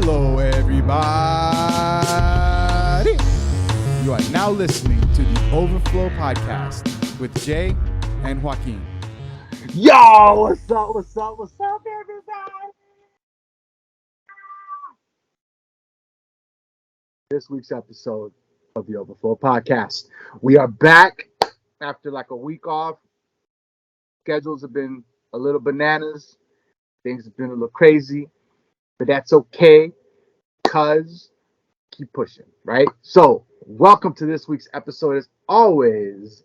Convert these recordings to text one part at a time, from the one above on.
Hello, everybody. You are now listening to the Overflow Podcast with Jay and Joaquin. Yo, what's up, everybody? This week's episode of the Overflow Podcast. We are back after like a week off. Schedules have been a little bananas. Things have been a little crazy, but that's okay because keep pushing, right? So, welcome to this week's episode. As always,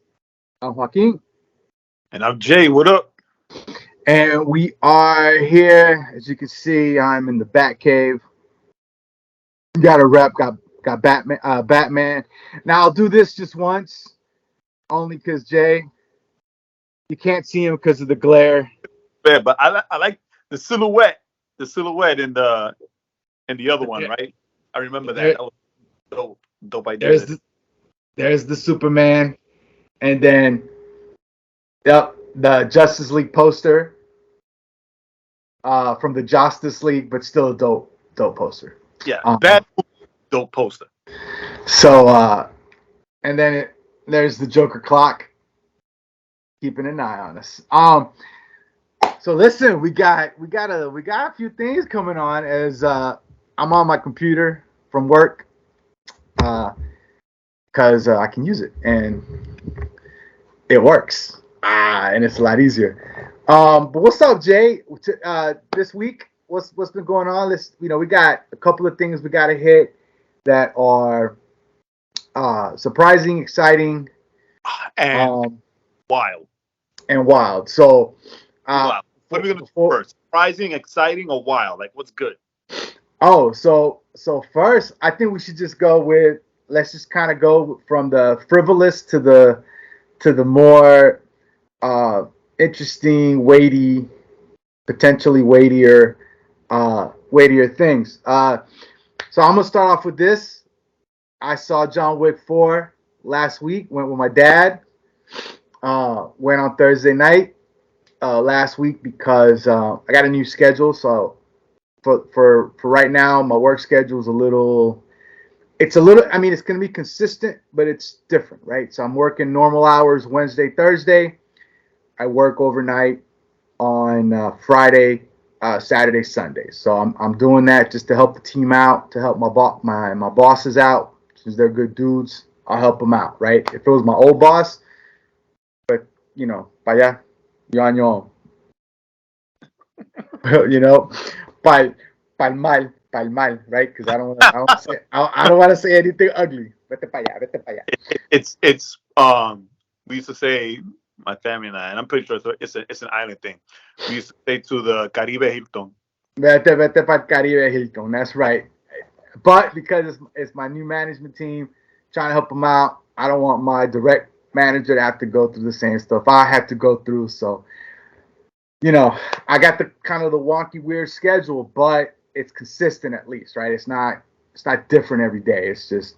I'm Joaquin. And I'm Jay. What up? And we are here. As you can see, I'm in the Bat Cave. Got a rep, got Batman. Now I'll do this just once, only because Jay, you can't see him because of the glare. Yeah, but I like the silhouette in the other one, right? I remember that. That was dope idea. There's the Superman, and then the Justice League poster from the Justice League, but still a dope poster. Yeah, bad dope poster. So and then there's the Joker clock, keeping an eye on us. So listen, we got a few things coming on as I'm on my computer from work, because I can use it and it works, and it's a lot easier. But what's up, Jay? This week, what's been going on? We got a couple of things we got to hit that are surprising, exciting, and wild. So, Wild. What are we gonna do first? Surprising, exciting, or wild? Like, what's good? Oh, so first, I think we should just go with. Let's just kind of go from the frivolous to the more interesting, weighty, potentially weightier things. So I'm gonna start off with this. I saw John Wick 4 last week. Went with my dad. Went on Thursday night last week because I got a new schedule. So for right now, my work schedule is a little. It's going to be consistent, but it's different, right? So I'm working normal hours Wednesday, Thursday. I work overnight on Friday, Saturday, Sunday. So I'm doing that just to help the team out, to help my bosses out, since they're good dudes. I'll help them out, right? If it was my old boss, but vaya, you're on your own. Pal mal, right? Because I don't want to say anything ugly. Vete pa allá. It's we used to say, my family and I, and I'm pretty sure it's an island thing. We used to say to the Caribe Hilton. Vete pa Caribe Hilton. That's right. But because it's my new management team, trying to help them out, I don't want my direct manager to have to go through the same stuff I have to go through. So, I got the kind of the wonky, weird schedule, but it's consistent at least, right? It's not different every day. It's just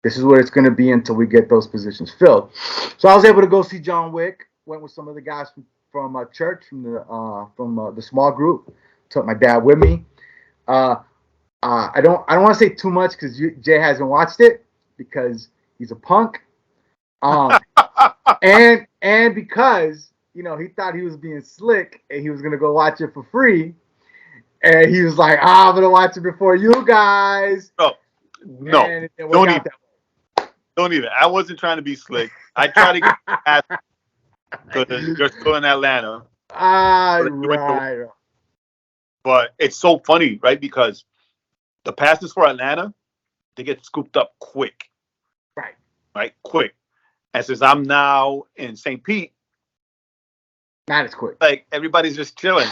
this is what it's going to be until we get those positions filled. So I was able to go see John Wick. Went with some of the guys from church, from the small group. Took my dad with me. I don't want to say too much because Jay hasn't watched it because he's a punk. And because he thought he was being slick and he was gonna go watch it for free, and he was like, I'm gonna watch it before you guys. No, don't even. Don't even. I wasn't trying to be slick. I tried to get past because you're still in Atlanta. Right. But it's so funny, right? Because the passes for Atlanta, they get scooped up quick. Right? Quick. And since I'm now in St. Pete, not as quick. Like, everybody's just chilling.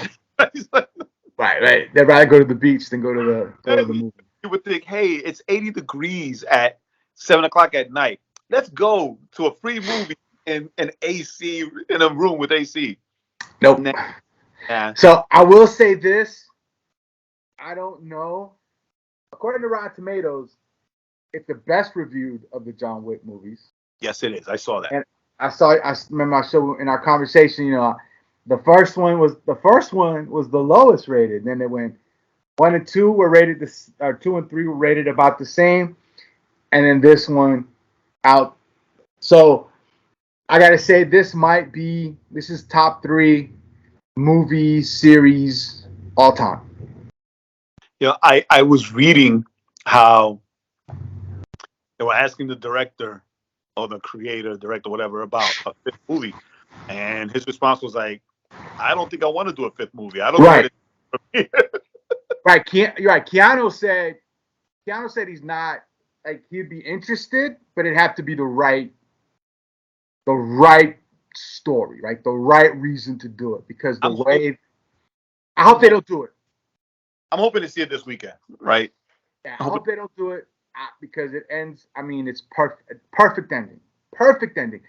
Right. They'd rather go to the beach than go to the movie. You would think, hey, it's 80 degrees at 7 o'clock at night. Let's go to a free movie in AC, in a room with AC. Nope. Yeah. So I will say this. I don't know. According to Rotten Tomatoes, it's the best reviewed of the John Wick movies. Yes, it is. I saw that. And I remember I showed in our conversation, the first one was the lowest rated. Then it went 1 and 2 were rated this, or 2 and 3 were rated about the same, and then this one out. So I gotta say, this is top 3 movie series all time. I was reading how they were asking the director or the creator, director, whatever, about a 5th movie, and his response was like, "I don't think I want to do a 5th movie. I don't know what it is." Right, you're right. Keanu said he's not, like, he'd be interested, but it'd have to be the right story, right? The right reason to do it, because I hope they don't do it. I'm hoping to see it this weekend, right? Yeah, I hope they don't do it because it ends. I mean, it's perfect ending. Perfect ending.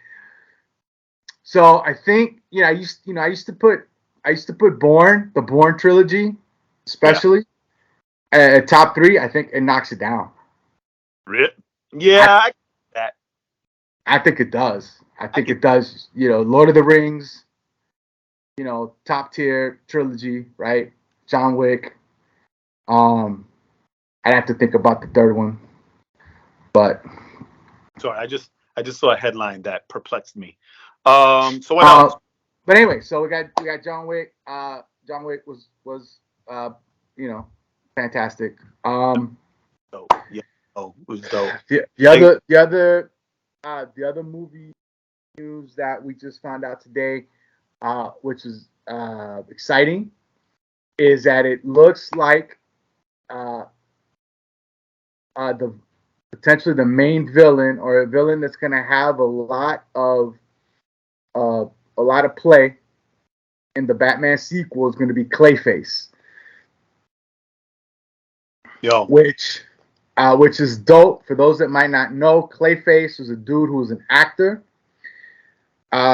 So I think, I used to put the Bourne trilogy, especially at top 3. I think it knocks it down. Really? Yeah, I get that. I think it does. I think it does. Lord of the Rings, top tier trilogy, right? John Wick. I'd have to think about the 3rd one, but sorry, I just saw a headline that perplexed me. So what else? But anyway, so we got John Wick. John Wick was fantastic. Dope. Yeah, it was dope. The other movie news that we just found out today, which is exciting, is that it looks like potentially the main villain, or a villain that's going to have a lot of play in the Batman sequel, is going to be Clayface. Which is dope. For those that might not know, Clayface was a dude who was an actor.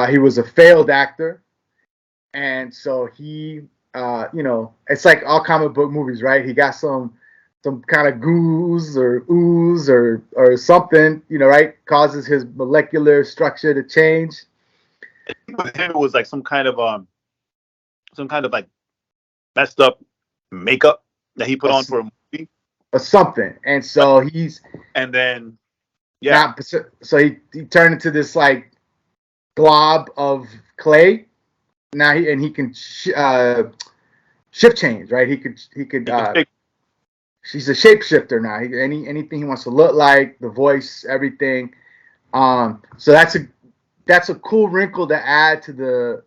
He was a failed actor, and so he, it's like all comic book movies, right? He got some kind of ooze or something, right? Causes his molecular structure to change. With him, it was like some kind of like messed up makeup that he put on for a movie or something, and so he turned into this like glob of clay. Now he can shift change, right? He could. He's a shapeshifter now. Anything he wants to look like, the voice, everything. So that's a cool wrinkle to add to the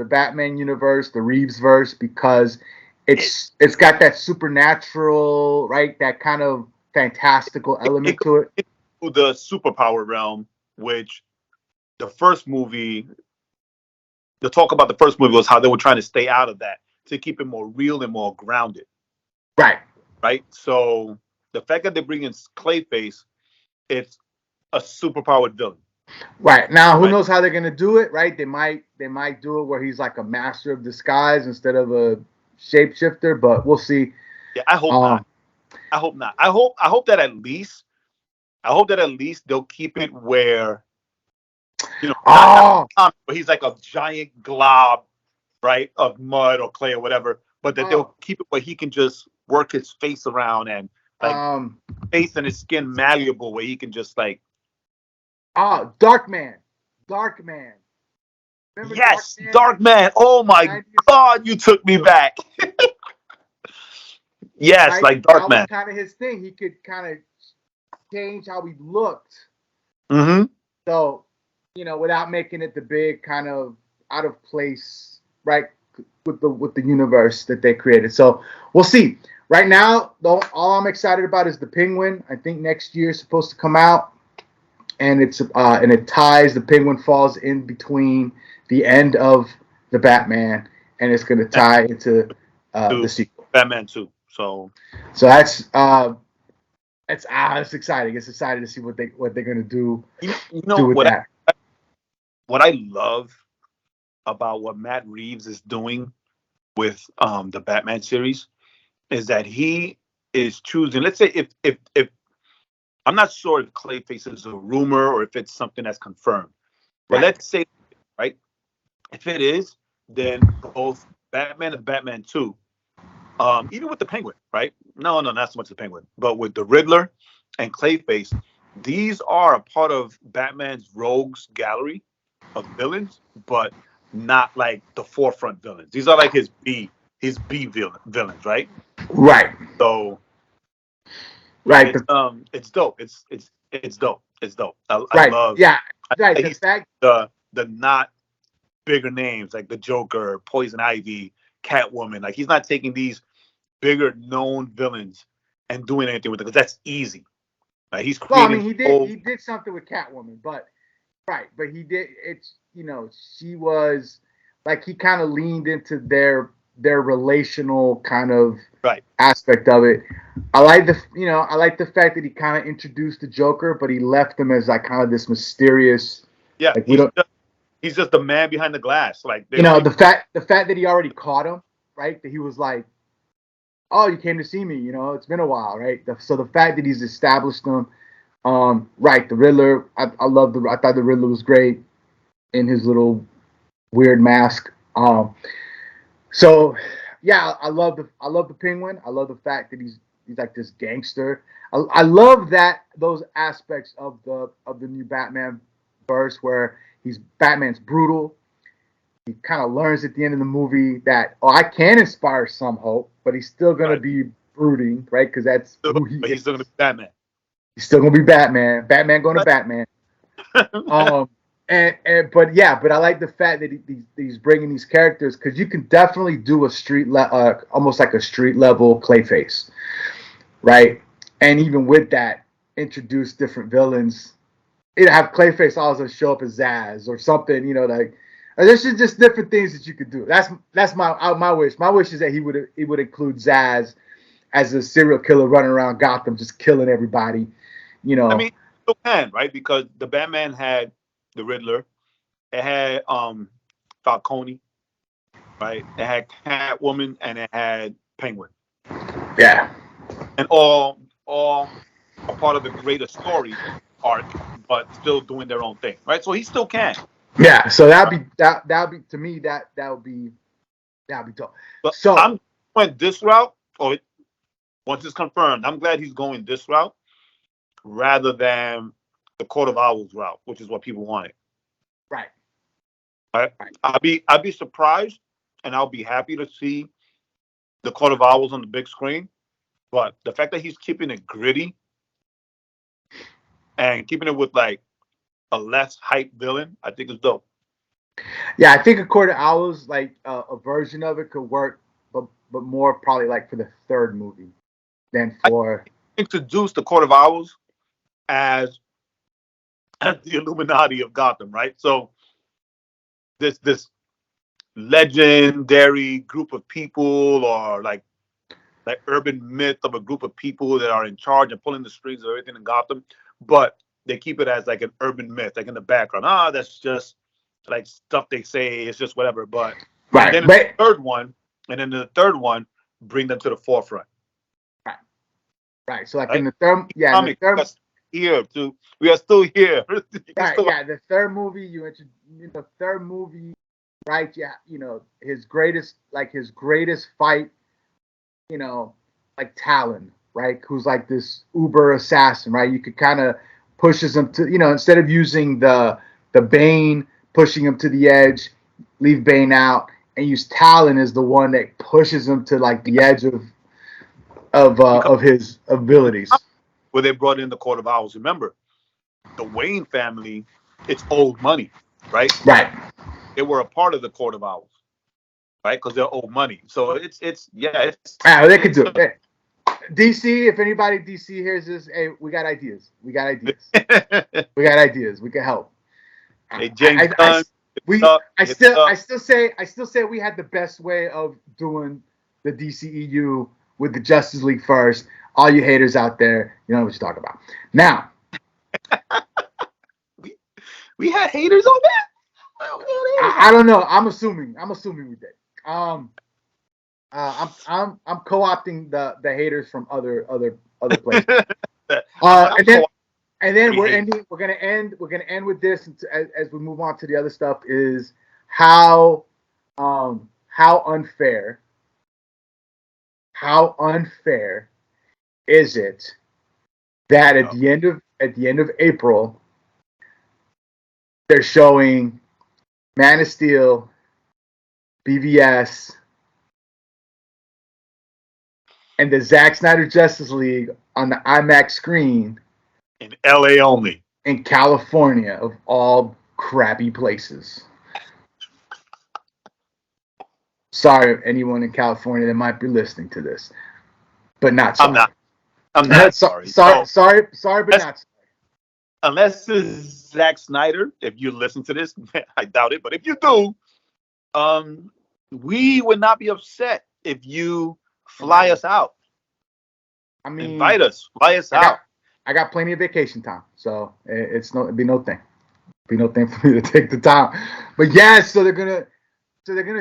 Batman universe, the Reeves verse, because it's got that supernatural, right? That kind of fantastical element to it. The superpower realm, which the first movie, the talk about the first movie was how they were trying to stay out of that to keep it more real and more grounded. Right. So the fact that they bring in Clayface, it's a superpowered villain. Right. Now, who knows how they're gonna do it? Right. They might do it where he's like a master of disguise instead of a shapeshifter, but we'll see. Yeah, I hope not. I hope not. I hope that at least they'll keep it where, where he's like a giant glob, right, of mud or clay or whatever, but that they'll keep it where he can just work his face around and face and his skin malleable, where he can just like. Darkman. Remember yes, Darkman. Oh my God, you took me back. Yes, right? Like Darkman. That was kind of his thing. He could kind of change how he looked. Mm-hmm. So, without making it the big kind of out of place, right, with the universe that they created. So we'll see. Right now, all I'm excited about is the Penguin. I think next year is supposed to come out, and it ties. The Penguin falls in between the end of the Batman, and it's going to tie into the sequel, Batman 2. So that's it's exciting. It's exciting to see what they're going to do. Do with that. What I love about what Matt Reeves is doing with the Batman series is that he is choosing. Let's say if I'm not sure if Clayface is a rumor or if it's something that's confirmed, but let's say, right, if it is, then both Batman and Batman 2 Even with the Penguin, right? No, not so much the Penguin, but with the Riddler and Clayface, these are a part of Batman's rogues gallery of villains, but not like the forefront villains. These are like his B villains, right? Right. So Right. it's dope. It's dope. It's dope. I Right. love. Yeah. Right. The He's fact. the not bigger names like the Joker, Poison Ivy, Catwoman. Like he's not taking these bigger known villains and doing anything with it because that's easy. Like he's Well, I creating. mean, he did something with Catwoman, but right, but he did. It's she was like he kind of leaned into their relational kind of Right. aspect of it. I like the fact that he kind of introduced the Joker, but he left him as like kind of this mysterious. Yeah, Like we don't. he's just the man behind the glass. Like The fact that he already caught him, right? That he was like, oh, you came to see me. It's been a while, right? So the fact that he's established them, right? The Riddler, I thought the Riddler was great in his little weird mask. So yeah, I love the Penguin. I love the fact that he's like this gangster. I love those aspects of the new Batman verse where Batman's brutal. He kind of learns at the end of the movie that I can inspire some hope, but he's still gonna be brooding, right? Because that's who he but is. he's still gonna be Batman. He's still gonna be Batman. Batman going to Batman. But I like the fact that he's bringing these characters because you can definitely do almost like a street level Clayface, right? And even with that, introduce different villains. Have Clayface also show up as Zaz or something, like. There's just different things that you could do. That's my wish. My wish is that he would include Zaz as a serial killer running around Gotham, just killing everybody. I mean, you can, right? Because the Batman had the Riddler, it had Falcone, right? It had Catwoman, and it had Penguin. Yeah. And all a part of the greater story arc, but still doing their own thing, right? So he still can. Yeah, so that'd be to me that would be dope. But So I'm going this route, or once it's confirmed, I'm glad he's going this route rather than the Court of Owls route, which is what people wanted. Right. Right. I'd be surprised, and I'll be happy to see the Court of Owls on the big screen. But the fact that he's keeping it gritty and keeping it with like a less hype villain, I think is dope. Yeah, I think a Court of Owls, like a version of it, could work, but more probably like for the third movie than for. Introduce the Court of Owls as the Illuminati of Gotham, right? So this legendary group of people, or like urban myth of a group of people that are in charge and pulling the strings of everything in Gotham, but they keep it as like an urban myth, like in the background. That's just like stuff they say. It's just whatever. But Right. And then the third one, bring them to the forefront. Right. So like right? in the third, yeah, We are still here. Right. Yeah. The third movie, the third movie, right? Yeah. His greatest fight, like Talon, right? Who's like this uber assassin, right? You could kind of pushes him to, instead of using the Bane, pushing him to the edge, leave Bane out, and use Talon as the one that pushes him to like the edge of his abilities. Where they brought in the Court of Owls. Remember, the Wayne family, it's old money, right? Right. They were a part of the Court of Owls, right? Because they're old money. So it's. They could do it. DC, if anybody DC hears this, hey, we got ideas. We got ideas. We can help. Hey, James Gunn. I still say we had the best way of doing the DCEU with the Justice League first. All you haters out there, you know what you're talking about. Now, we had haters on that. I don't know. I'm assuming we did. I'm co-opting the haters from other places. And then we're gonna end with this as we move on to the other stuff. Is how unfair how unfair is it that at the end of April they're showing Man of Steel, BVS, and the Zack Snyder Justice League on the IMAX screen in LA only, in California of all crappy places. Sorry, anyone in California that might be listening to this, but not sorry. I'm not sorry. Sorry, but not sorry. Unless it's Zack Snyder, if you listen to this, I doubt it. But if you do, we would not be upset if you fly us out. I mean, invite us, fly us out. I got plenty of vacation time, so it'd be no thing. It'd be no thing for me to take the time. But yeah, so they're gonna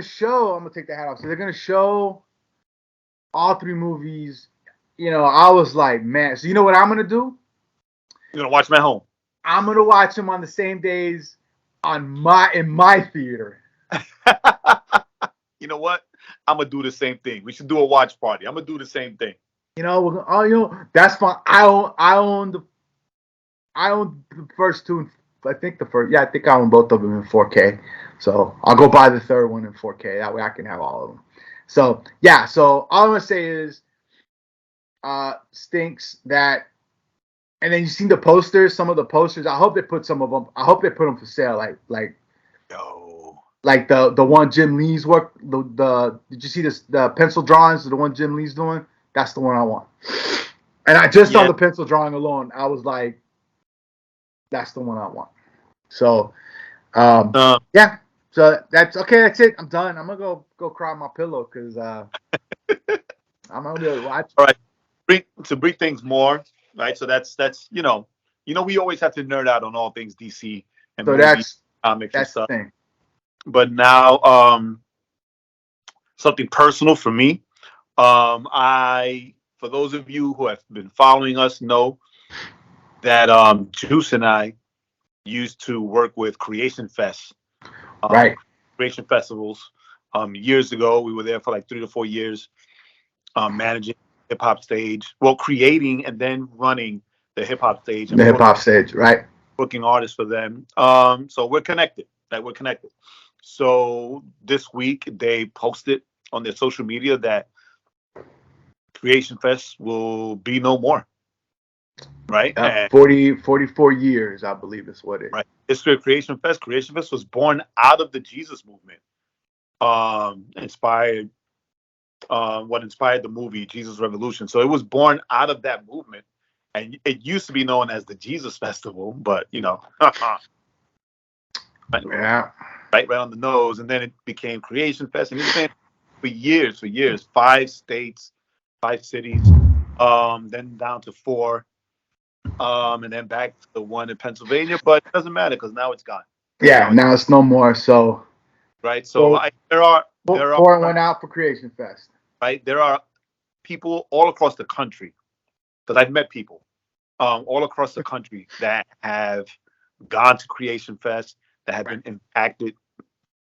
show. I'm gonna take the hat off. So they're gonna show all three movies. You know, I was like, man. So you know what I'm gonna do? You're gonna watch them at home. I'm gonna watch them on the same days in my theater. You know what? I'm gonna do the same thing. We should do a watch party. I'm gonna do the same thing. You know, that's fine. I own the first two. I think I own both of them in 4K. So I'll go buy the third one in 4K. That way I can have all of them. So yeah. So all I'm gonna say is, stinks that. And then you see the posters. Some of the posters. I hope they put some of them. I hope they put them for sale. Like the one Jim Lee's work. Did you see this? The pencil drawings. The one Jim Lee's doing. That's the one I want. And I just on the pencil drawing alone, I was like, that's the one I want. So, yeah. So that's okay. That's it. I'm done. I'm gonna go cry on my pillow because I'm gonna be able to watch. All right. To bring things more. Right, so that's we always have to nerd out on all things DC and so movies, comics and stuff. Thing. But now, something personal for me. For those of you who have been following us, know that Juice and I used to work with Creation Fest, right? Creation festivals. Years ago, we were there for like 3 to 4 years, managing hip hop stage, creating and then running the hip hop stage. The hip hop stage, right? Booking artists for them. So we're connected. So this week they posted on their social media that Creation Fest will be no more. Right? 44 years, I believe is what it is. Right. History of Creation Fest. Creation Fest was born out of the Jesus movement. What inspired the movie Jesus Revolution. So it was born out of that movement, and it used to be known as the Jesus Festival, but right on the nose. And then it became Creation Fest, and it's been for years, 5 states, 5 cities, then down to 4, and then back to the one in Pennsylvania. But it doesn't matter because now it's gone. Yeah, now it's no more. So right, so there are went out for Creation Fest. Right, there are people all across the country, because I've met people all across the country that have gone to Creation Fest, that have been impacted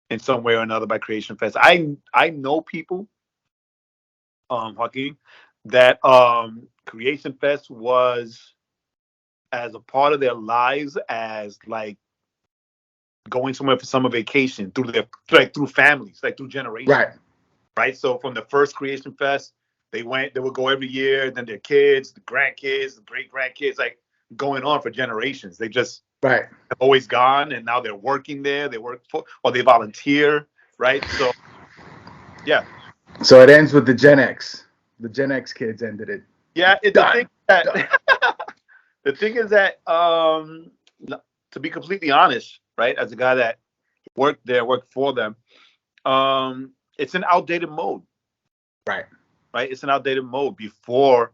in some way or another by Creation Fest. I know people, Joaquin, that Creation Fest was as a part of their lives as like going somewhere for summer vacation through families, like through generations. Right. So from the first Creation Fest, they would go every year, then their kids, the grandkids, the great grandkids, like going on for generations. They just have always gone, and now they're working there. They work for, or they volunteer. Right. So yeah. So it ends with the Gen X. The Gen X kids ended it. Yeah. The thing is that to be completely honest, right, as a guy that worked for them, it's an outdated mode. Right. It's an outdated mode. Before,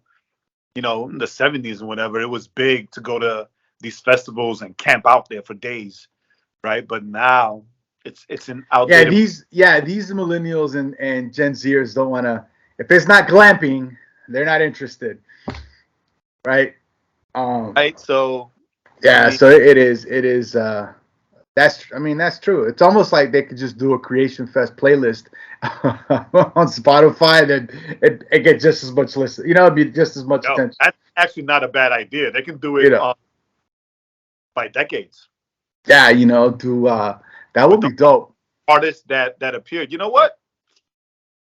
in the 70s and whatever, it was big to go to these festivals and camp out there for days. Right. But now it's an outdated. These millennials and Gen Zers don't want to, if it's not glamping, they're not interested. Right. Right. So so it is That's true. It's almost like they could just do a Creation Fest playlist on Spotify, and it get just as much listen. It'd be just as much attention. That's actually not a bad idea. They can do You it know, by decades. yeah, that would With be the dope. artists that appeared. You know what?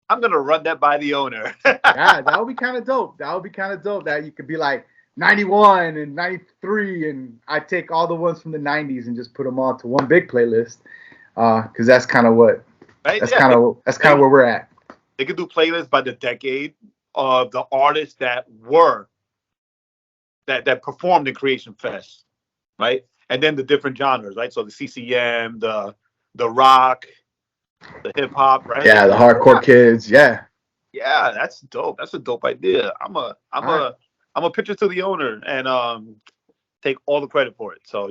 I'm gonna run that by the owner. Yeah, that would be kind of dope. That would be kind of dope. That you could be like 91 and 93, and I take all the ones from the 90s and just put them all to one big playlist. Because that's kind of what Right? that's Yeah, kind of where we're at. they could do playlists by the decade of the artists that performed in Creation Fest, right? And then the different genres, right? So the CCM, the rock, the hip hop, right? Yeah, the hardcore kids. Yeah. Yeah, that's dope. That's a dope idea. I'm a pitch it to the owner and take all the credit for it. So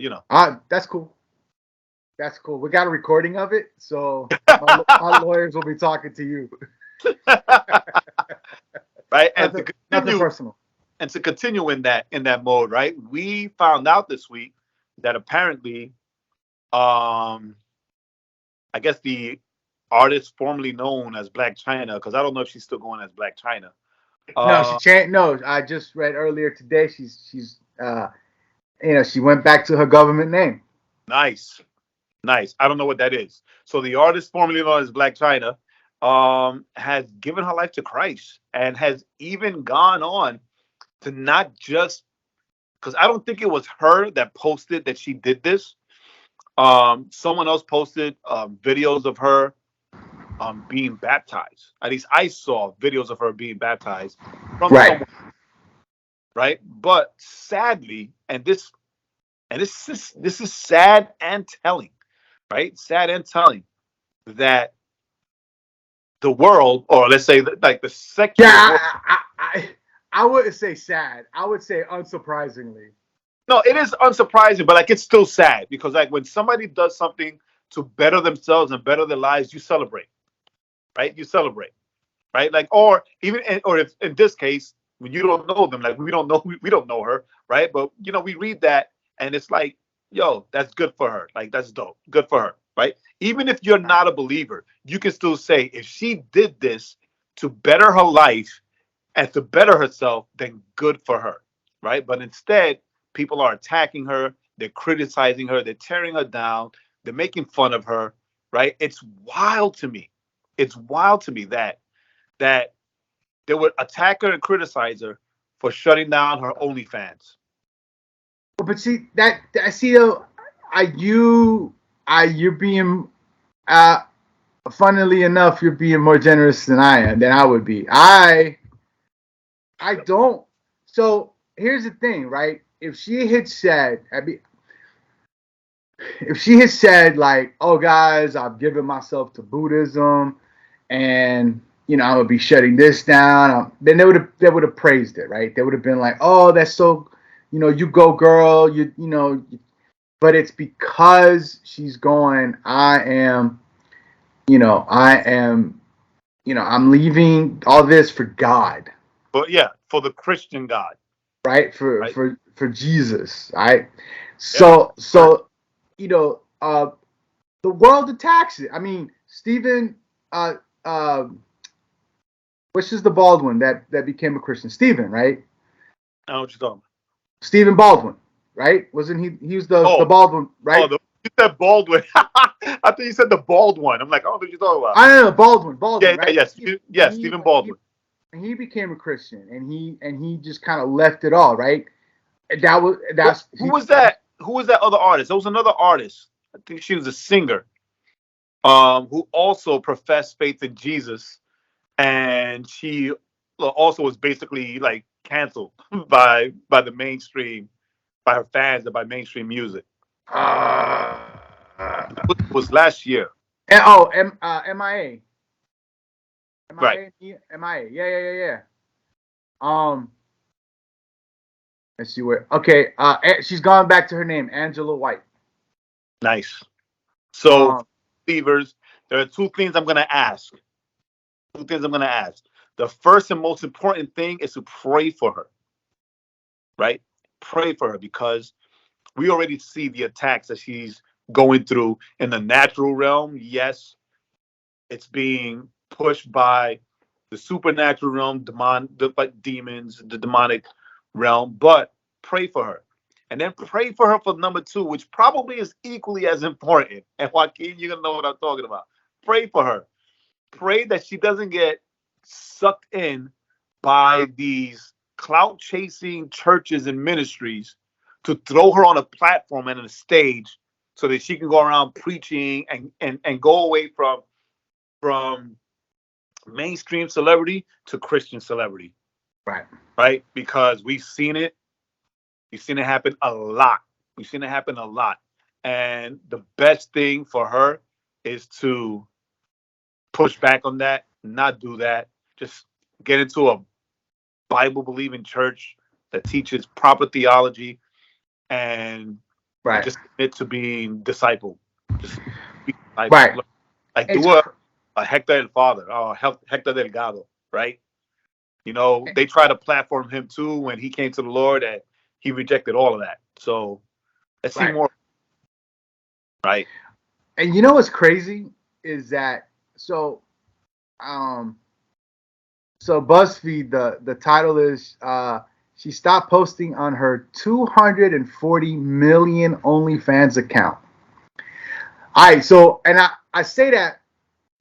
That's cool. That's cool. We got a recording of it, so my lawyers will be talking to you. Right, and nothing personal. And to continue in that mode, right? We found out this week that apparently, I guess the artist formerly known as Blac Chyna, because I don't know if she's still going as Blac Chyna. No, she changed. No, I just read earlier today. She's she went back to her government name. Nice. I don't know what that is. So the artist formerly known as Blac Chyna has given her life to Christ and has even gone on to not just, because I don't think it was her that posted that she did this. Someone else posted videos of her being baptized. At least I saw videos of her being baptized from someone, right? But sadly, and this is sad and telling, right? Sad and telling that the world, or let's say like the secular world. I wouldn't say sad. I would say unsurprisingly. No, it is unsurprising, but like it's still sad because like when somebody does something to better themselves and better their lives, you celebrate, right? You celebrate, right? Like, or even, or if in this case, when you don't know them, like we don't know her, right? But we read that and it's like, yo, that's good for her. Like that's dope, good for her, right? Even if you're not a believer, you can still say if she did this to better her life and to better herself, then good for her, right? But instead, people are attacking her, they're criticizing her, they're tearing her down, they're making fun of her, right? It's wild to me. It's wild to me that they would attack her and criticize her for shutting down her OnlyFans. But see you're being funnily enough, you're being more generous than I would be. I don't. So here's the thing, right? If she had said like, oh guys, I've given myself to Buddhism and I'm gonna be shutting this down, then they would have praised it, right? They would have been like, oh, that's so, you go girl, but it's because she's going, I'm leaving all this for God. But yeah, for the Christian God. Right? For Jesus, right? So the world attacks it. I mean, Stephen which is the Baldwin that became a Christian? Stephen, right? I know what you're talking about. Stephen Baldwin, right? Wasn't he was the Baldwin, right? Oh, you said Baldwin. I thought you said the bald one. I'm like, oh, what are you talking about? I don't know, Baldwin, yeah, right? Yes, Stephen Baldwin. He became a Christian, and he just kind of left it all, right? Who was that? Who was that other artist? There was another artist. I think she was a singer, who also professed faith in Jesus, and she also was basically like canceled by the mainstream, by her fans and by mainstream music. It was last year. MIA. Right. MIA. Yeah. Let's see where. Okay. She's gone back to her name, Angela White. Nice. So, believers, there are two things I'm gonna ask. The first and most important thing is to pray for her. Right? Pray for her because we already see the attacks that she's going through. In the natural realm, yes, it's being pushed by the supernatural realm, demons, the demonic realm. But pray for her. And then pray for her for number 2, which probably is equally as important. And Joaquin, you're going to know what I'm talking about. Pray for her. Pray that she doesn't get sucked in by these clout chasing churches and ministries to throw her on a platform and on a stage so that she can go around preaching and go away from mainstream celebrity to Christian celebrity. Right? Because we've seen it. We've seen it happen a lot. And the best thing for her is to push back on that, not do that. Just get into a Bible believing church that teaches proper theology and just commit to being disciple. Just be disciple. Like do a Hector El Father or Hector Delgado, right? You know, they try to platform him too when he came to the Lord, and he rejected all of that. So let's see more. Right. And you know what's crazy is that so BuzzFeed, the title is she stopped posting on her 240 million OnlyFans account. All right, so and I say that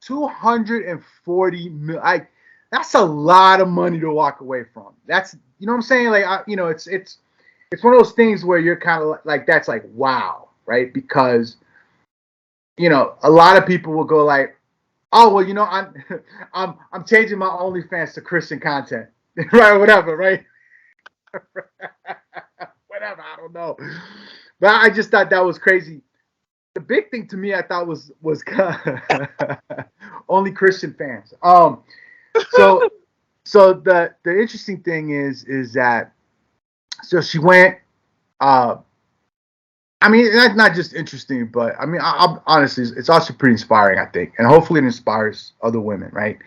240 million. That's a lot of money to walk away from. That's, you know what I'm saying? Like, it's one of those things where you're kind of like, that's like, wow, right? Because, you know, a lot of people will go like, oh, well, you know, I'm changing my OnlyFans to Christian content, right? Whatever, right? Whatever, I don't know. But I just thought that was crazy. The big thing to me, I thought was only Christian fans. So the interesting thing is that so she went. I mean, that's not just interesting, but I mean, I'm honestly, it's also pretty inspiring, I think, and hopefully it inspires other women, right?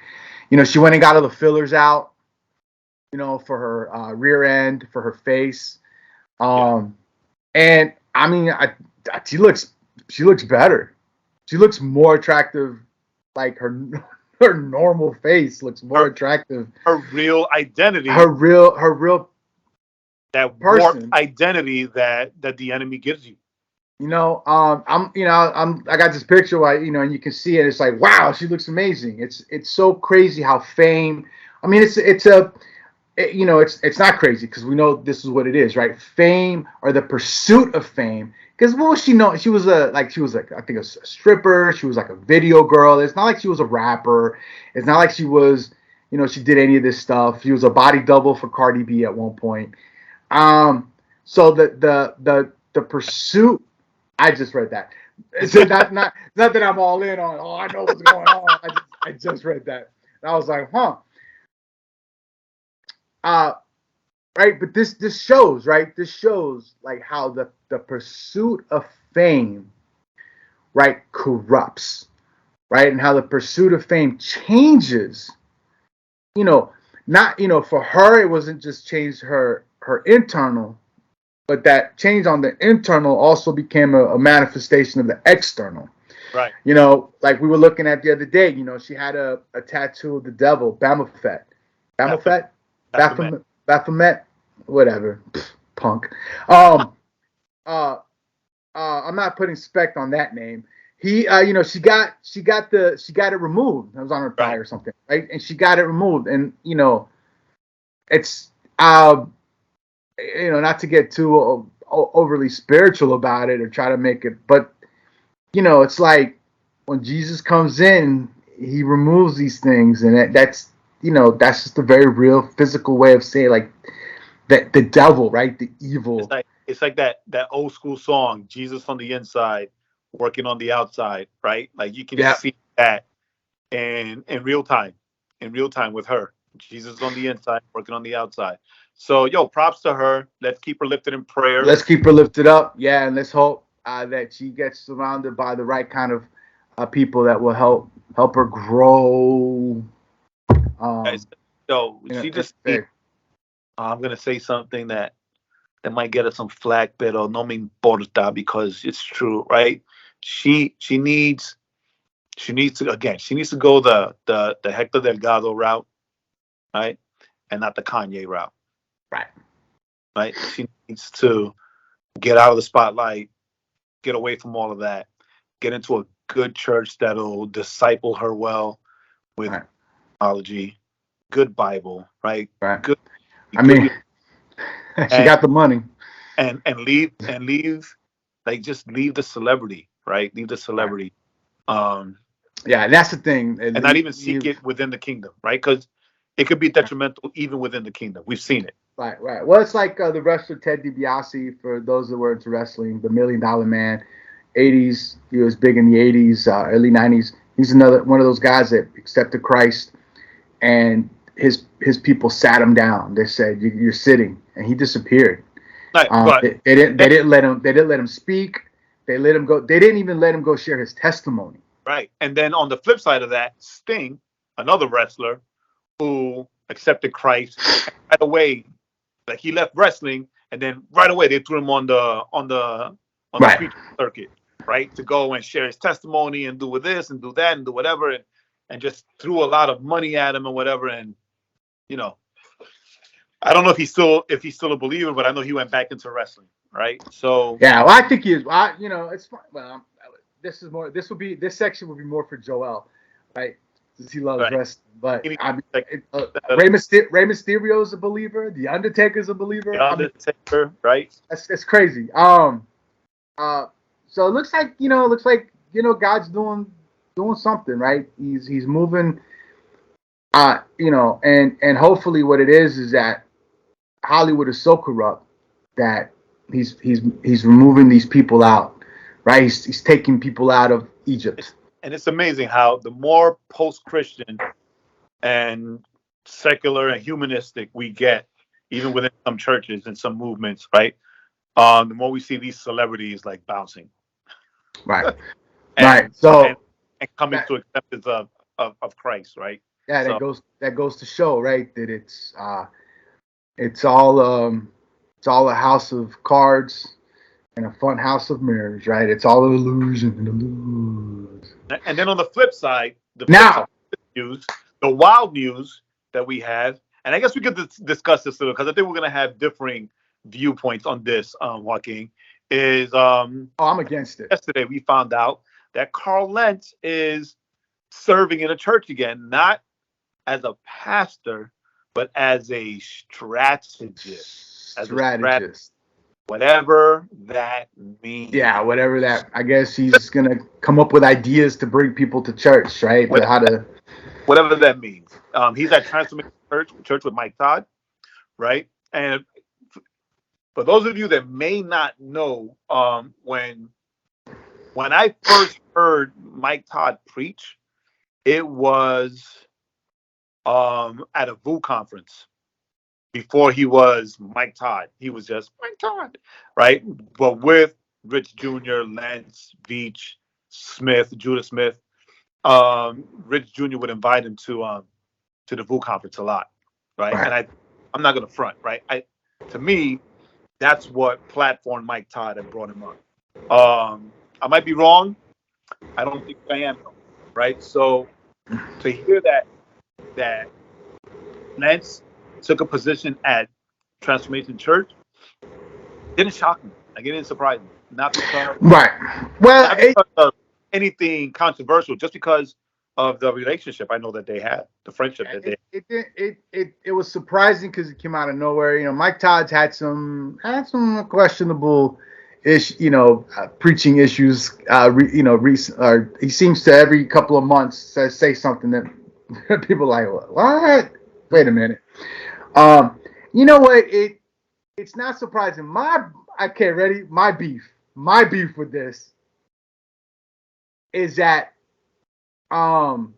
You know, she went and got all the fillers out, you know, for her rear end, for her face, and I mean, she looks better. She looks more attractive, like her normal face looks more attractive. Her real identity. Her real that person. Warped identity that the enemy gives you. You know, I got this picture, you know, and you can see it. It's like, wow, she looks amazing. It's so crazy how fame. I mean, it's not crazy because we know this is what it is, right? Fame or the pursuit of fame. Because what was she know? She was I think a stripper. She was like a video girl. It's not like she was a rapper. It's not like she was, you know, she did any of this stuff. She was a body double for Cardi B at one point. So the pursuit. I just read that. It's not that I'm all in on. Oh, I know what's going on. I just read that. And I was like, huh. Right, but this shows, right? This shows like how the pursuit of fame, right, corrupts, right, and how the pursuit of fame changes. You know, not, you know, for her it wasn't just change her internal, but that change on the internal also became a manifestation of the external. Right. You know, like we were looking at the other day. You know, she had a tattoo of the devil, Baphomet. Baphomet, whatever, punk. I'm not putting spect on that name. He, you know, she got it removed. It was on her thigh or something, right? And she got it removed, and you know, it's you know, not to get too overly spiritual about it or try to make it, but you know, it's like when Jesus comes in, he removes these things, and that's, you know, that's just a very real physical way of saying like that the devil, right? The evil. It's like that old school song, Jesus on the inside, working on the outside, right? Like you can see that in real time with her. Jesus on the inside, working on the outside. So, props to her. Let's keep her lifted in prayer. Let's keep her lifted up. Yeah, and let's hope that she gets surrounded by the right kind of people that will help her grow. She just. I'm gonna say something that might get us some flack, pero no me importa because it's true, right? she needs to go the Hector Delgado route, right, and not the Kanye route, right. She needs to get out of the spotlight, get away from all of that, get into a good church that'll disciple her well with theology, good Bible, right? Good. I mean, she got the money, and leave, like, just leave the celebrity, right? Leave the celebrity. Yeah, that's the thing, and not even seek it within the kingdom, right? Because it could be detrimental even within the kingdom. We've seen it. Right. Well, it's like the wrestler Ted DiBiase, for those that were into wrestling, the $1 Million Man, 80s. He was big in the 80s, early 90s. He's another one of those guys that accepted Christ, and his people sat him down. They said, "You're sitting," and he disappeared. Right, they didn't let him speak. They let him go. They didn't even let him go share his testimony. Right. And then on the flip side of that, Sting, another wrestler who accepted Christ, right away, like, he left wrestling, and then right away they threw him on the speech circuit, right, to go and share his testimony and do this and do that and do whatever, and just threw a lot of money at him and whatever. And I don't know if he's still a believer, but I know he went back into wrestling, right? So yeah, well, I think he is. It's fine. Well, this section will be more for Joel, right? Since he loves wrestling. But Rey Mysterio is a believer. The Undertaker is a believer. The Undertaker, right? That's crazy. So it looks like God's doing something, right? He's moving. And hopefully what it is that Hollywood is so corrupt that he's removing these people out. Right, he's taking people out of Egypt. And it's amazing how the more post-Christian and secular and humanistic we get, even within some churches and some movements, right? The more we see these celebrities like bouncing. Right. So and coming to acceptance of Christ, right? Yeah, that goes to show, right, that it's all a house of cards and a fun house of mirrors, right? It's all an illusion. And then on the flip side, the wild news that we have, and I guess we could discuss this a little, because I think we're going to have differing viewpoints on this, Joaquin, is... I'm against it. Yesterday, we found out that Carl Lentz is serving in a church again, not as a pastor, but as a strategist. Whatever that means. Yeah, whatever that. I guess he's gonna come up with ideas to bring people to church, right? Whatever that means. He's at Transformation Church with Mike Todd, right? And for those of you that may not know, when I first heard Mike Todd preach, it was at a VU conference. Before he was Mike Todd, he was just Mike Todd, right? But with Rich Jr., Lentz, Veach, Smith, Judah Smith, Rich Jr. would invite him to the VU conference a lot, right? And I'm not gonna front, right? To me, that's what platformed Mike Todd and brought him on. I might be wrong. I don't think I am, right? So to hear that Lentz took a position at Transformation Church didn't shock me. Like, it didn't surprise me. Not because not because of anything controversial, just because of the relationship I know that they had, the friendship that they. It was surprising because it came out of nowhere. Mike Todd's had some questionable preaching issues. He seems to every couple of months say something that people are like, what? Wait a minute. You know what? It's not surprising. Ready? My beef with this is that, and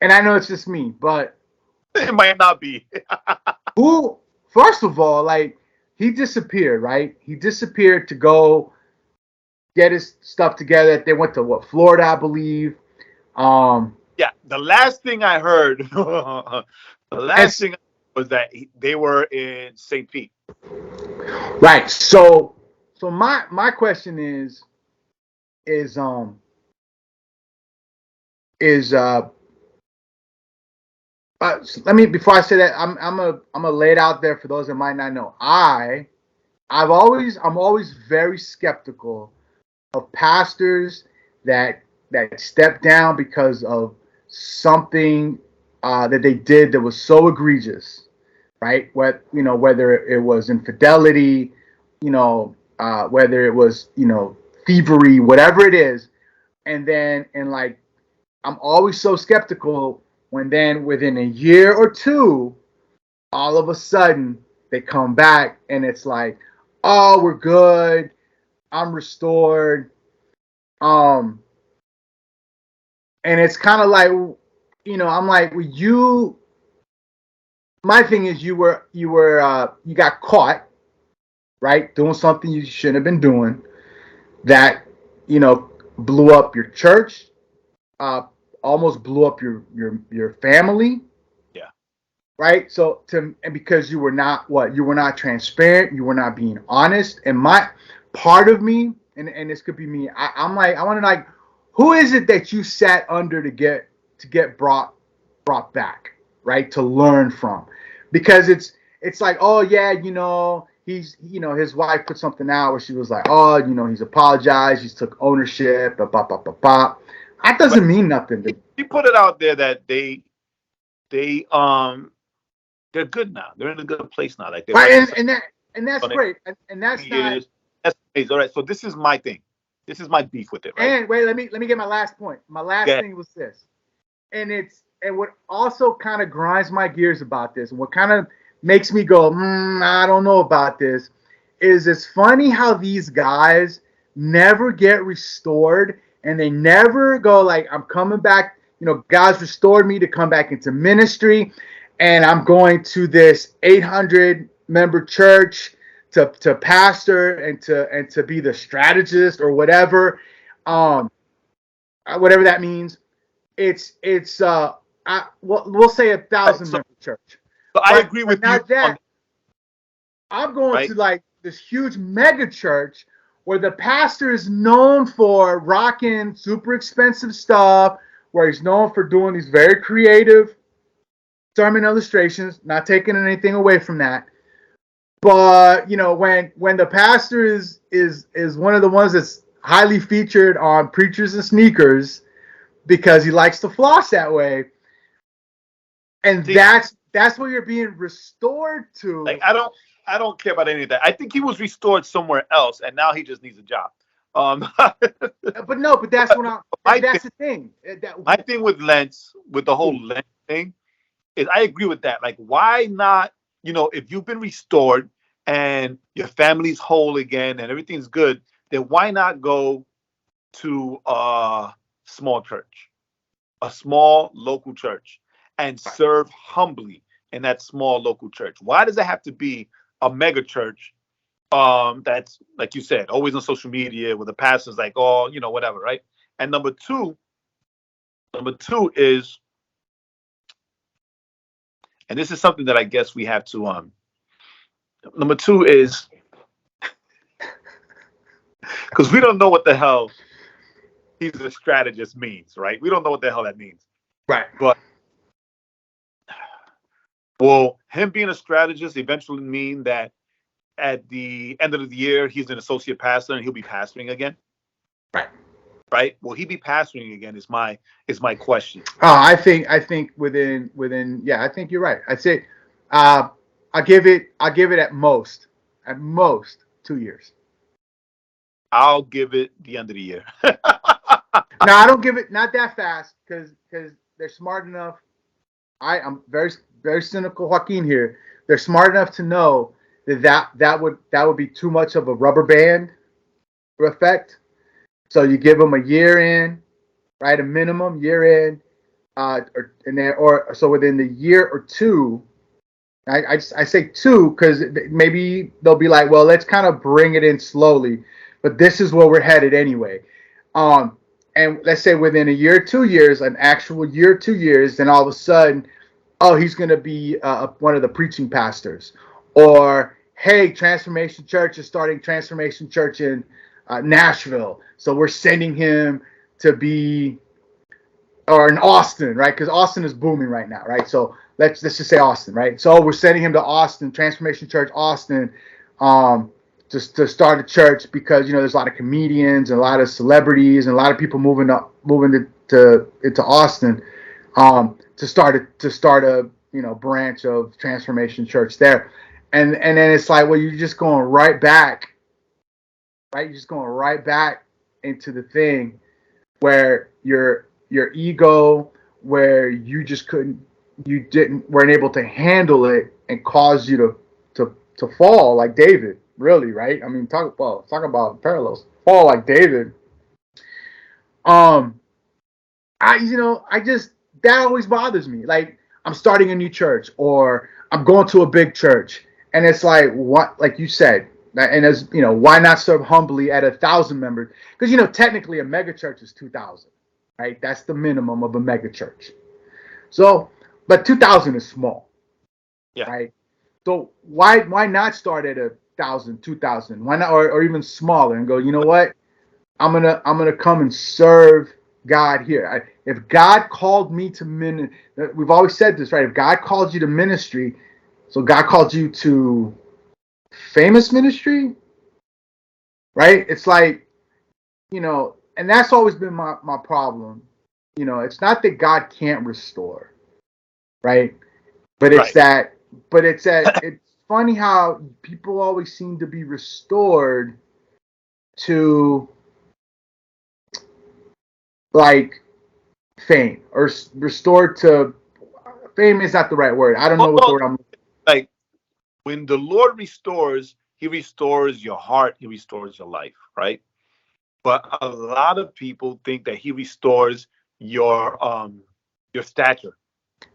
I know it's just me, but it might not be. First of all, like, he disappeared, right? He disappeared to go get his stuff together. They went to Florida, I believe. Yeah, the last thing I heard, was that they were in St. Pete. Right. So So my question is let me, before I say that, I'm gonna lay it out there for those that might not know. I'm always very skeptical of pastors that step down because of something that they did that was so egregious, right? Whether it was infidelity, whether it was thievery, whatever it is, and like I'm always so skeptical when then within a year or two, all of a sudden they come back and it's like, oh, we're good, I'm restored. And it's kind of like, I'm like, well, my thing is you got caught, right, doing something you shouldn't have been doing that, blew up your church, almost blew up your family. Yeah. Right. So and because you were not transparent, you were not being honest. And my part of me, and this could be me, I'm like, I want to like, who is it that you sat under to get brought back, right? To learn from, because it's like, oh yeah, he's his wife put something out where she was like, oh, he's apologized, he's took ownership, that doesn't mean nothing. He put it out there that they're good now. They're in a good place now. Like right, and that's great. And that's not. That's amazing. All right. So this is my thing. This is my beef with it. Right? And wait, let me get my last point. My last thing was this, and what also kind of grinds my gears about this, and what kind of makes me go, I don't know about this, is it's funny how these guys never get restored, and they never go like, I'm coming back. God's restored me to come back into ministry, and I'm going to this 800 member church to pastor and to be the strategist or whatever, whatever that means. It's we'll say 1,000 member church. But I agree with you. That, I'm going to like this huge mega church where the pastor is known for rocking super expensive stuff, where he's known for doing these very creative sermon illustrations, not taking anything away from that. But when the pastor is one of the ones that's highly featured on Preachers and Sneakers because he likes to floss that way, and that's where you're being restored to. Like I don't care about any of that. I think he was restored somewhere else, and now he just needs a job. But that's what that's the thing. My thing with Lentz, with the whole Lentz thing, is I agree with that. Like, why not? If you've been restored and your family's whole again and everything's good, then why not go to a small church, a small local church, and serve humbly in that small local church? Why does it have to be a mega church? That's, like you said, always on social media where the pastor's like, oh, whatever, right? And number two is, and this is something that I guess we have to, number two is, because we don't know what the hell he's a strategist means, right? We don't know what the hell that means. Right. But will him being a strategist eventually mean that at the end of the year, he's an associate pastor and he'll be pastoring again? Right. Will he be pastoring again is my question. I think within I think you're right. I'd say I'll give it at most 2 years. I'll give it the end of the year. No, I don't give it not that fast because they're smart enough. I'm very, very cynical, Joaquin here. They're smart enough to know that would be too much of a rubber band effect. So you give them a year in, right? A minimum year in, so within the year or two. I say 2 because maybe they'll be like, well, let's kind of bring it in slowly, but this is where we're headed anyway. And let's say within a year, 2 years, an actual year, 2 years, then all of a sudden, oh, he's going to be one of the preaching pastors, or hey, Transformation Church is starting Transformation Church in Nashville, so we're sending him to be, or in Austin, right? Because Austin is booming right now, right? So let's just say Austin, right? So we're sending him to Austin, Transformation Church Austin, just to start a church because there's a lot of comedians and a lot of celebrities and a lot of people moving into Austin, to start a branch of Transformation Church there, and then it's like, well, you're just going right back, right? You're just going right back into the thing where your ego, where you just weren't able to handle it and caused you to fall like David, really, right? I mean, talk about parallels. Fall like David. That always bothers me. Like, I'm starting a new church or I'm going to a big church, and it's like, what, like you said, and as why not serve humbly at 1,000 members? Because technically a mega church is 2,000, right? That's the minimum of a mega church. So, but 2,000 is small, yeah, right? So why not start at 1,000, 2,000? Why not, or even smaller, and go, you know what? I'm gonna come and serve God here. If God called me to ministry, we've always said this, right? If God called you to ministry, so God called you to famous ministry, right? It's like, and that's always been my problem. It's not that God can't restore, right? But it's right. it's funny how people always seem to be restored to, like, fame, or restored to fame is not the right word. I don't know what the word I'm. Like, when the Lord restores, He restores your heart, He restores your life, right? But a lot of people think that He restores your stature,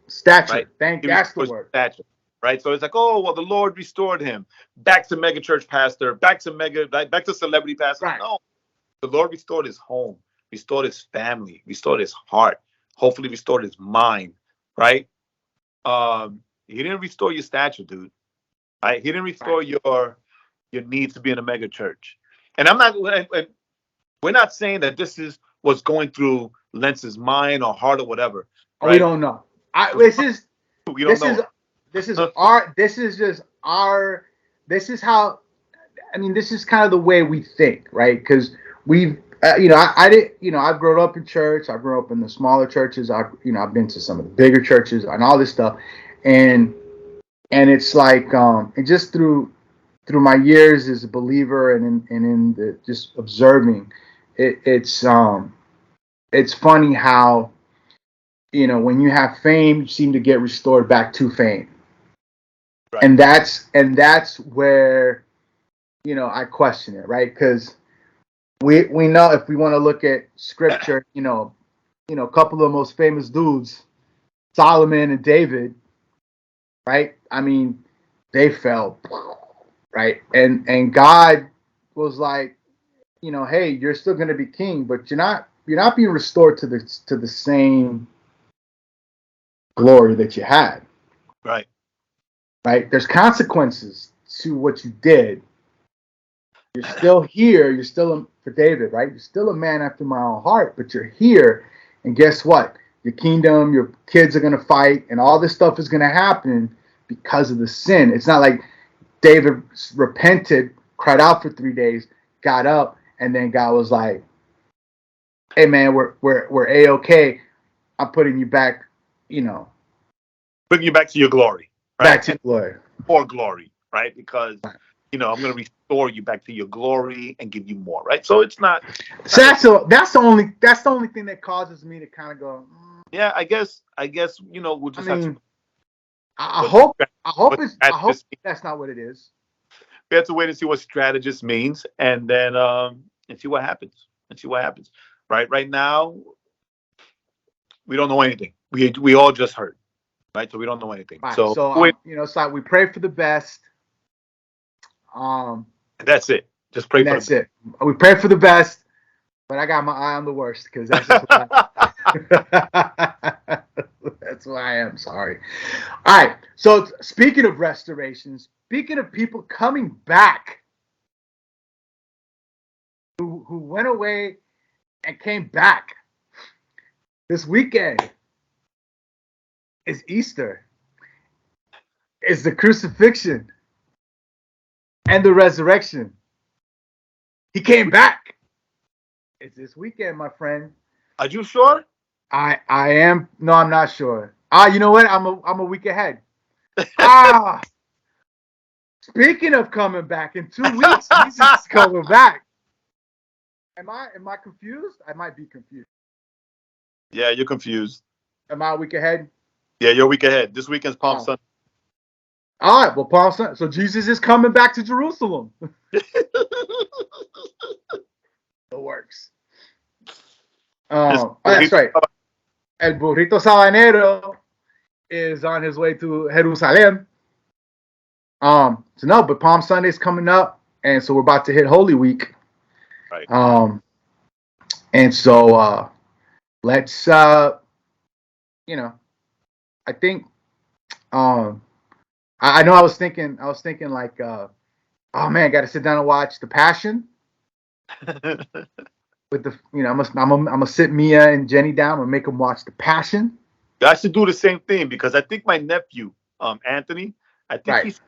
Stature. right? He That's the restores word. stature, right? So it's like, oh, well, the Lord restored him. Back to mega church pastor, back to celebrity pastor. Right. No, the Lord restored his home, restored his family, restored his heart, hopefully restored his mind, right? He didn't restore your stature, dude. Right? He didn't restore your need to be in a mega church. And we're not saying that this is what's going through Lentz's mind or heart or whatever, right? We don't know. We don't know. This is how, I mean, this is kind of the way we think, right? Because we've, I've grown up in church. I've grown up in the smaller churches. I've been to some of the bigger churches and all this stuff, and it's like, and just through my years as a believer and in the just observing, it's funny how, when you have fame, you seem to get restored back to fame. Right. And that's where, I question it, right? Because we know, if we want to look at scripture, a couple of the most famous dudes, Solomon and David, right? I mean, they fell, right? And God was like, hey, you're still going to be king, but you're not being restored to the same glory that you had. Right. Right. There's consequences to what you did. You're still here. You're still, for David, right? You're still a man after my own heart, but you're here. And guess what? Your kingdom, your kids are going to fight, and all this stuff is going to happen because of the sin. It's not like David repented, cried out for 3 days, got up, and then God was like, hey man, we're A-okay. I'm putting you back, Bring you back to your glory. Right? Back to glory. More glory, right? Because, I'm going to restore you back to your glory and give you more, right? So it's not. So that's the only thing that causes me to kind of go. Yeah, I guess we'll just have to. I hope that's not what it is. We have to wait and see what strategist means, and then and see what happens. Right now, we don't know anything. We all just heard, right? So we don't know anything. Right. So it's like we pray for the best. That's it. Just pray. That's it. We pray for the best, but I got my eye on the worst, because that's just that's who I am. Sorry. All right. So speaking of restorations, speaking of people coming back, who went away and came back, this weekend is Easter. It's the crucifixion and the resurrection. He came back. It's this weekend, my friend. Are you sure? I am. No, I'm not sure. You know what? I'm a week ahead. Speaking of coming back, in 2 weeks, Jesus is coming back. Am I confused? I might be confused. Yeah, you're confused. Am I a week ahead? Yeah, you're a week ahead. This weekend's Palm Sunday. All right, well, Palm Sunday. So Jesus is coming back to Jerusalem. It works. That's right. El burrito sabanero is on his way to Jerusalem. So no, but Palm Sunday's coming up, and so we're about to hit Holy Week. Right. And so let's I think I know I was thinking like oh man, got to sit down and watch The Passion. With the I'm gonna sit Mia and Jenny down and make them watch The Passion. I should do the same thing because I think my nephew, Anthony, I think he's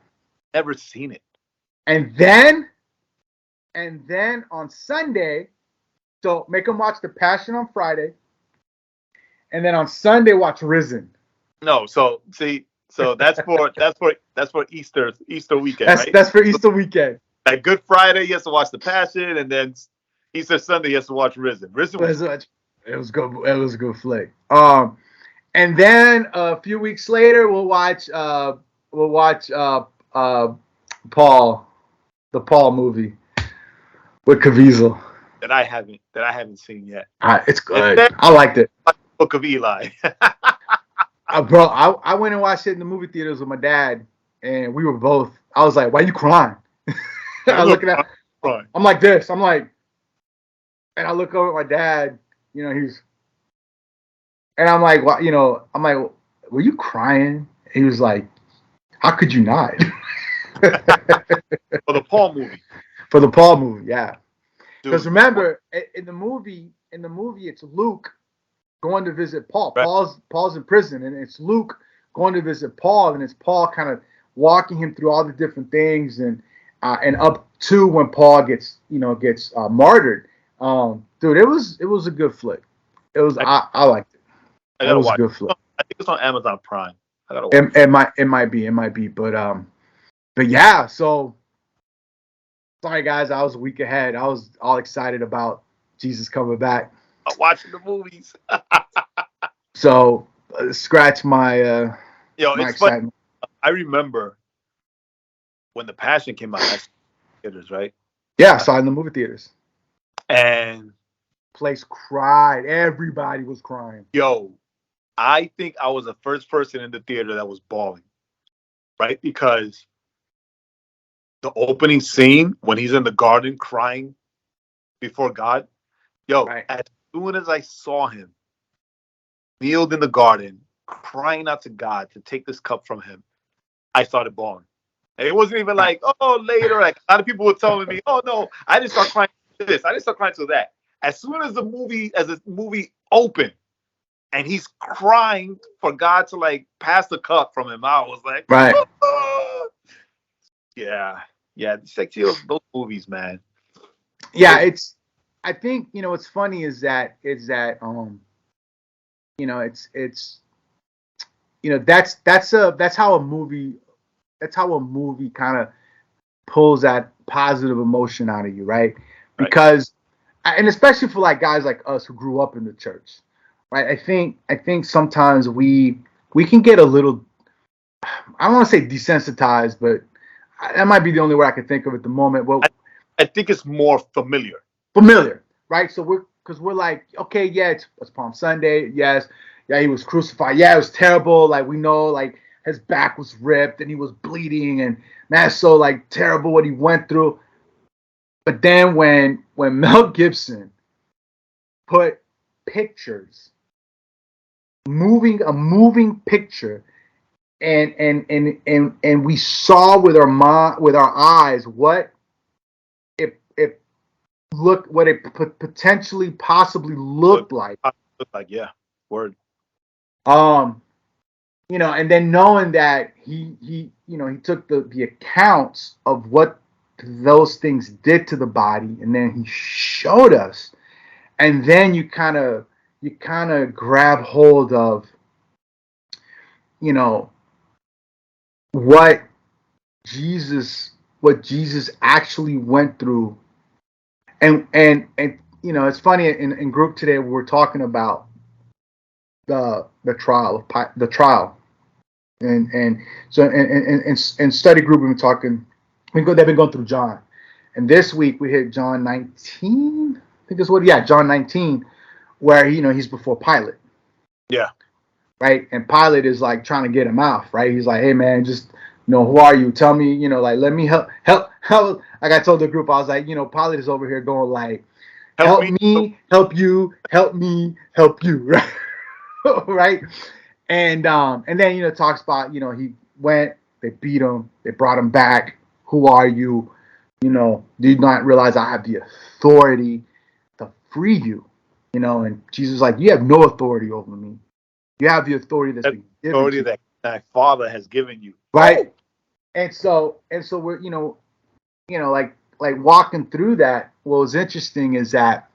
never seen it. And then on Sunday, so make them watch The Passion on Friday, and then on Sunday watch Risen. No, so see, so that's for Easter weekend. Right? That's for Easter weekend. Like Good Friday, he has to watch The Passion, and then Easter Sunday, he has to watch Risen. Risen was good. It was good. It was a good flick. And then a few weeks later, we'll watch Paul, the Paul movie with Caviezel. That I haven't seen yet. It's good. I liked it. Book of Eli. Bro, I went and watched it in the movie theaters with my dad, and we were both. I was like, "Why are you crying?" I look at. I'm like this. I'm like, and I look over at my dad. He's. And I'm like, well, I'm like, were you crying? He was like, how could you not? For the Paul movie. For the Paul movie, yeah. Because remember, in the movie, it's Luke going to visit Paul. Right. Paul's in prison, and it's Luke going to visit Paul, and it's Paul kind of walking him through all the different things, and up to when Paul gets martyred. Dude, it was a good flick. It was I liked it. I gotta watch. Good flick. I think it's on Amazon Prime. I gotta watch. It might be, but yeah. So sorry guys, I was a week ahead. I was all excited about Jesus coming back. I'm watching the movies. So scratch my my it's excitement. Funny. I remember when The Passion came out. Theaters, right? Yeah, I saw it in the movie theaters. And place cried. Everybody was crying. Yo, I think I was the first person in the theater that was bawling, right? Because the opening scene when he's in the garden crying before God, as soon as I saw him kneeled in the garden, crying out to God to take this cup from him, I started bawling. And it wasn't even like, oh, later. Like a lot of people were telling me, oh no, I didn't start crying to this. I didn't start crying to that. As soon as the movie opened and he's crying for God to like pass the cup from him, I was like, oh. Yeah. It's like those movies, man. Yeah, I think what's funny is that that's how a movie kind of pulls that positive emotion out of you, right? Because and especially for like guys like us who grew up in the church, right? I think sometimes we can get a little, I don't want to say desensitized, but that might be the only way I can think of at the moment. Well, I think it's more familiar, right? So we're like, okay, yeah, it's Palm Sunday, yes, yeah, he was crucified, yeah, it was terrible. Like we know, like his back was ripped and he was bleeding, and that's so like terrible what he went through. But then when Mel Gibson put pictures, a moving picture and we saw with our eyes what it looked, what it potentially possibly looked like. Yeah, word. And then knowing that he took the accounts of what those things did to the body, and then he showed us, and then you kind of grab hold of, what Jesus actually went through. And it's funny, in group today we were talking about the trial, and so in study group we've been talking. They've been going through John, and this week we hit John 19. I think it's John 19, where he's before Pilate. Yeah. Right, and Pilate is like trying to get him out. Right, he's like, hey man, just who are you? Tell me, like, let me help. Like I told the group, I was like, Pilate is over here going like, help me, help you, help me, help you, right? Right, and then talks about he went, they beat him, they brought him back. Who are you? Do you not realize I have the authority to free you? And Jesus was like, you have no authority over me. You have the authority that's been given authority to you. that my Father has given you. Right. And so we're like walking through that. What was interesting is that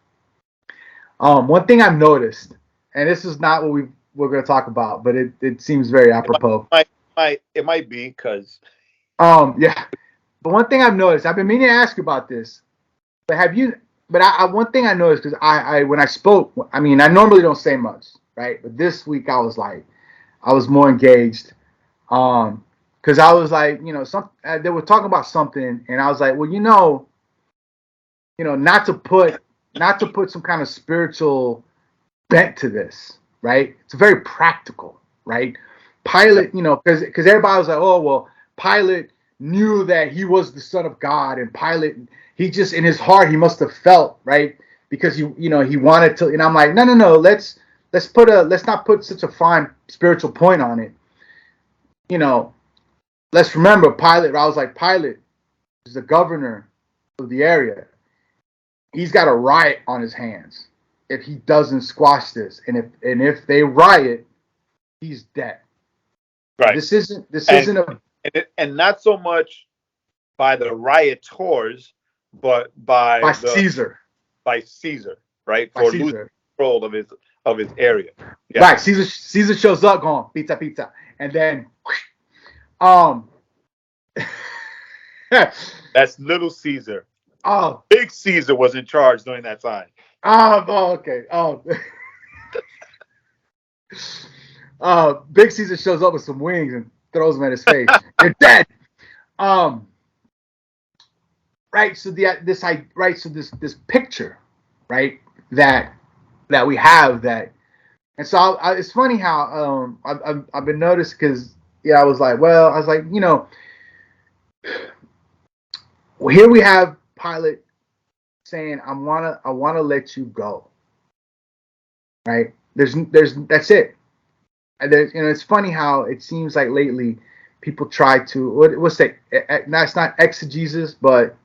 one thing I've noticed, and this is not what we're going to talk about, but it seems very apropos. It might be because yeah. But one thing I've noticed, I've been meaning to ask you about this, but one thing I noticed, because I when I spoke, I mean, I normally don't say much, right? But this week I was more engaged, because I was like, they were talking about something, and I was like, well, not to put some kind of spiritual bent to this, right? It's very practical, right? Pilate, because everybody was like, oh well, Pilate knew that he was the Son of God, and Pilate, he just in his heart he must have felt, right, because he wanted to. And I'm like, no, let's not put such a fine spiritual point on it. Let's remember Pilate. I was like, Pilate is the governor of the area. He's got a riot on his hands if he doesn't squash this, and if they riot, he's dead. Right. This isn't and not so much by the rioters, but by Caesar. By Caesar, right? By for Caesar. losing control of his area. Yeah. Right. Caesar shows up going pizza, and then that's little Caesar. Oh, Big Caesar was in charge during that time. Okay. Big Caesar shows up with some wings and throws them at his face. You're dead. Right. So this picture, right, that we have that, and so it's funny how I've been noticed, because I was like, here we have Pilate saying, I wanna let you go. Right? There's that's it. And it's funny how it seems like lately people try to what's that? That's not exegesis, but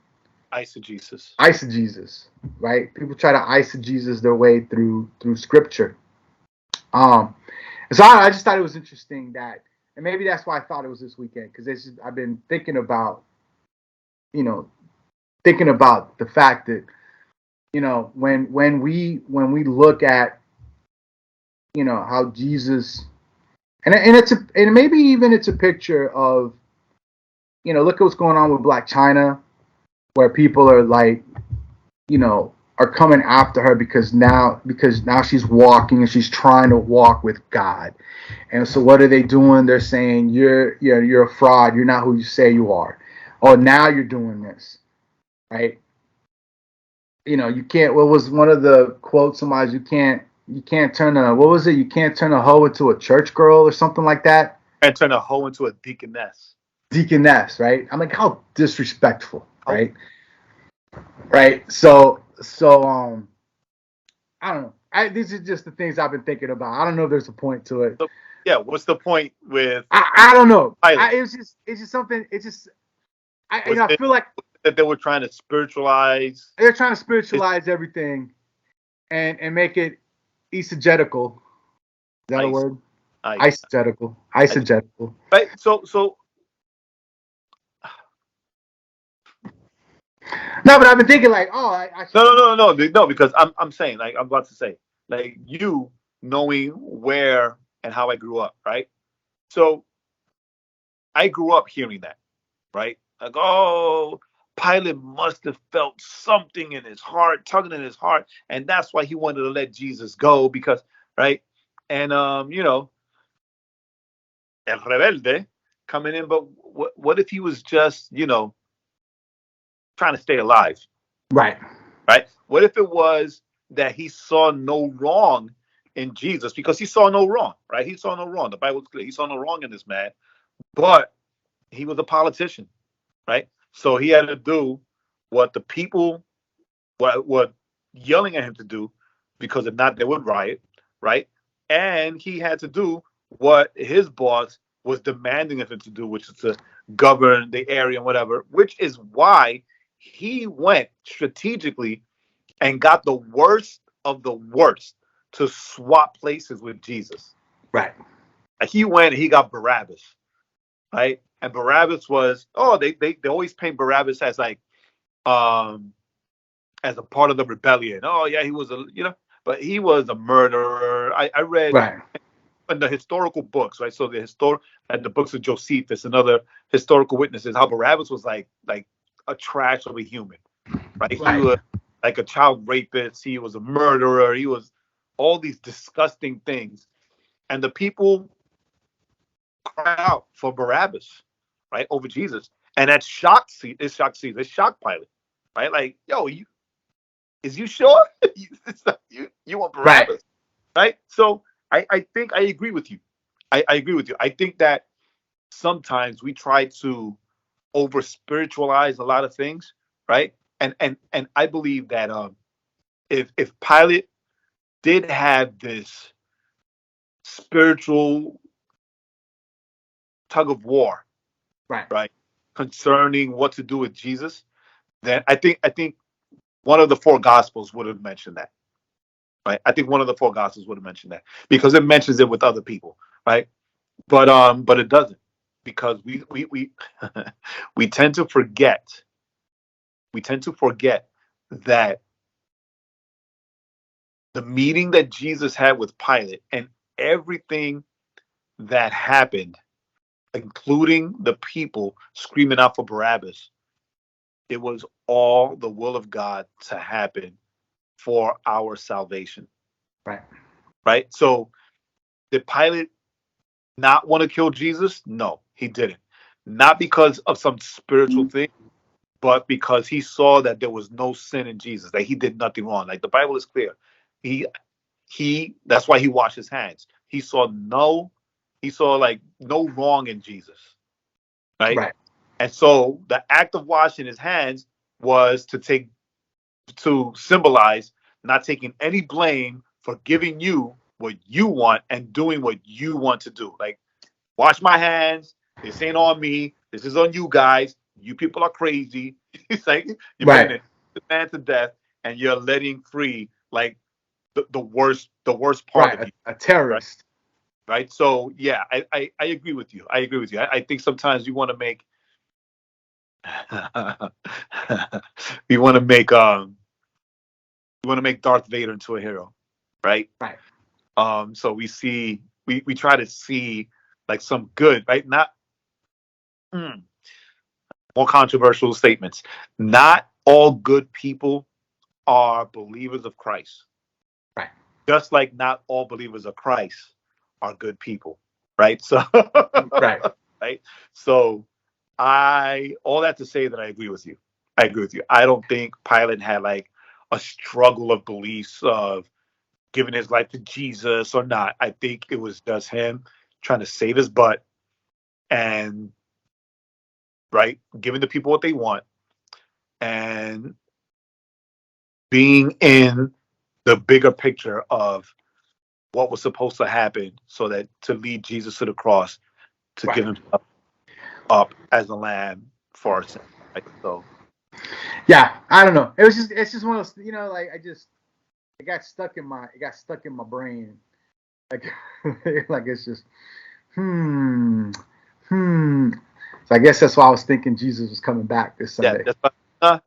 eisegesis, right? People try to eisegesis their way through scripture. And so I just thought it was interesting that, and maybe that's why I thought it was this weekend, because I've been thinking about the fact that when we look at how Jesus, and maybe even it's a picture of look at what's going on with Blac Chyna, where people are like are coming after her because now she's walking and she's trying to walk with God. And so what are they doing? They're saying you're a fraud, you're not who you say you are. Oh, now you're doing this, right? You can't, what was one of the quotes somebody's, you can't turn you can't turn a hoe into a church girl or something like that. And turn a hoe into a deaconess. Right? I'm like, how disrespectful, right? Right. So I don't know. These are just the things I've been thinking about. I don't know if there's a point to it. Yeah, what's the point with I don't know. Pilate? It's just something. It's just Was I it feel like that they were trying to spiritualize? they're trying to spiritualize everything and make it eisegetical. Is that a Ice, word? ice, Eisegetical. ice. Eisegetical. Right. So No, but I've been thinking like, oh, I should. no, because I'm saying, like, I'm about to say, like, you knowing where and how I grew up, right? So I grew up hearing that, right? Like, oh, Pilate must have felt something in his heart, tugging in his heart, and that's why he wanted to let Jesus go, because, right? And El Rebelde coming in, but what if he was just, trying to stay alive? Right. Right? What if it was that he saw no wrong in Jesus, because he saw no wrong, right? He saw no wrong. The Bible's clear. He saw no wrong in this man, but he was a politician, right? So he had to do what the people were yelling at him to do, because if not, they would riot, right? And he had to do what his boss was demanding of him to do, which is to govern the area and whatever, which is why he went strategically and got the worst of the worst to swap places with Jesus. Right. Like, he went and he got Barabbas, right? And Barabbas was, they always paint Barabbas as like as a part of the rebellion. Oh yeah, he was but he was a murderer. I read Right. in the historical books, right? So and the books of Josephus and other historical witnesses, how Barabbas was like a trash of a human, right? He was like a child rapist. He was a murderer. He was all these disgusting things, and the people cried out for Barabbas, right, over Jesus, and that shocked Caesar. It shocked Pilate, right? Like, yo, is you sure you want Barabbas, right? So I think I agree with you. I agree with you. I think that sometimes we try to over spiritualize a lot of things, right? And I believe that if Pilate did have this spiritual tug of war, right, concerning what to do with Jesus, then I think one of the four gospels would have mentioned that. Right. I think one of the four gospels would have mentioned that, because it mentions it with other people, right? But it doesn't, because we we tend to forget. We tend to forget that the meeting that Jesus had with Pilate and everything that happened, including the people screaming out for Barabbas, it was all the will of God to happen for our salvation. Right. Right. So did Pilate not want to kill Jesus? No, he didn't. Not because of some spiritual thing, but because he saw that there was no sin in Jesus, that he did nothing wrong. Like, the Bible is clear. He that's why he washed his hands. He saw like no wrong in Jesus. Right? Right. And so the act of washing his hands was to symbolize not taking any blame for giving you what you want and doing what you want to do. Like, wash my hands. This ain't on me. This is on you guys. You people are crazy. It's like you're putting the man to death, and you're letting free like the worst part of you. A terrorist. Right. So yeah, I agree with you. I agree with you. I think sometimes you want to make you want to make Darth Vader into a hero, right? Right. So we try to see like some good, right? Not more controversial statements. Not all good people are believers of Christ. Right. Just like not all believers of Christ are good people. Right. So right. Right. So all that to say that I agree with you. I agree with you. I don't think Pilate had like a struggle of beliefs of giving his life to Jesus or not. I think it was just him trying to save his butt and giving the people what they want and being in the bigger picture of what was supposed to happen, so that to lead Jesus to the cross, to give himself up as a lamb for our sin. Right? So yeah, I don't know. It's just one of those, like it got stuck in my brain. Like like it's just So I guess that's why I was thinking Jesus was coming back this Sunday.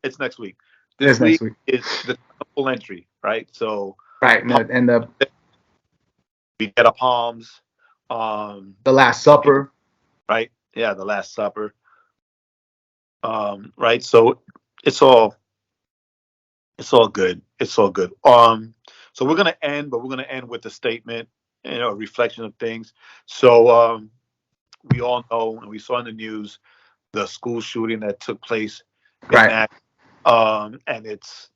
It's next week. This week next week is the full entry, right? So right, and the we get up palms, the Last Supper, right? Yeah, the Last Supper, right? So it's all good. It's all good. So we're gonna end, but we're gonna end with a statement, a reflection of things. So we all know, and we saw in the news, the school shooting that took place in right? And it's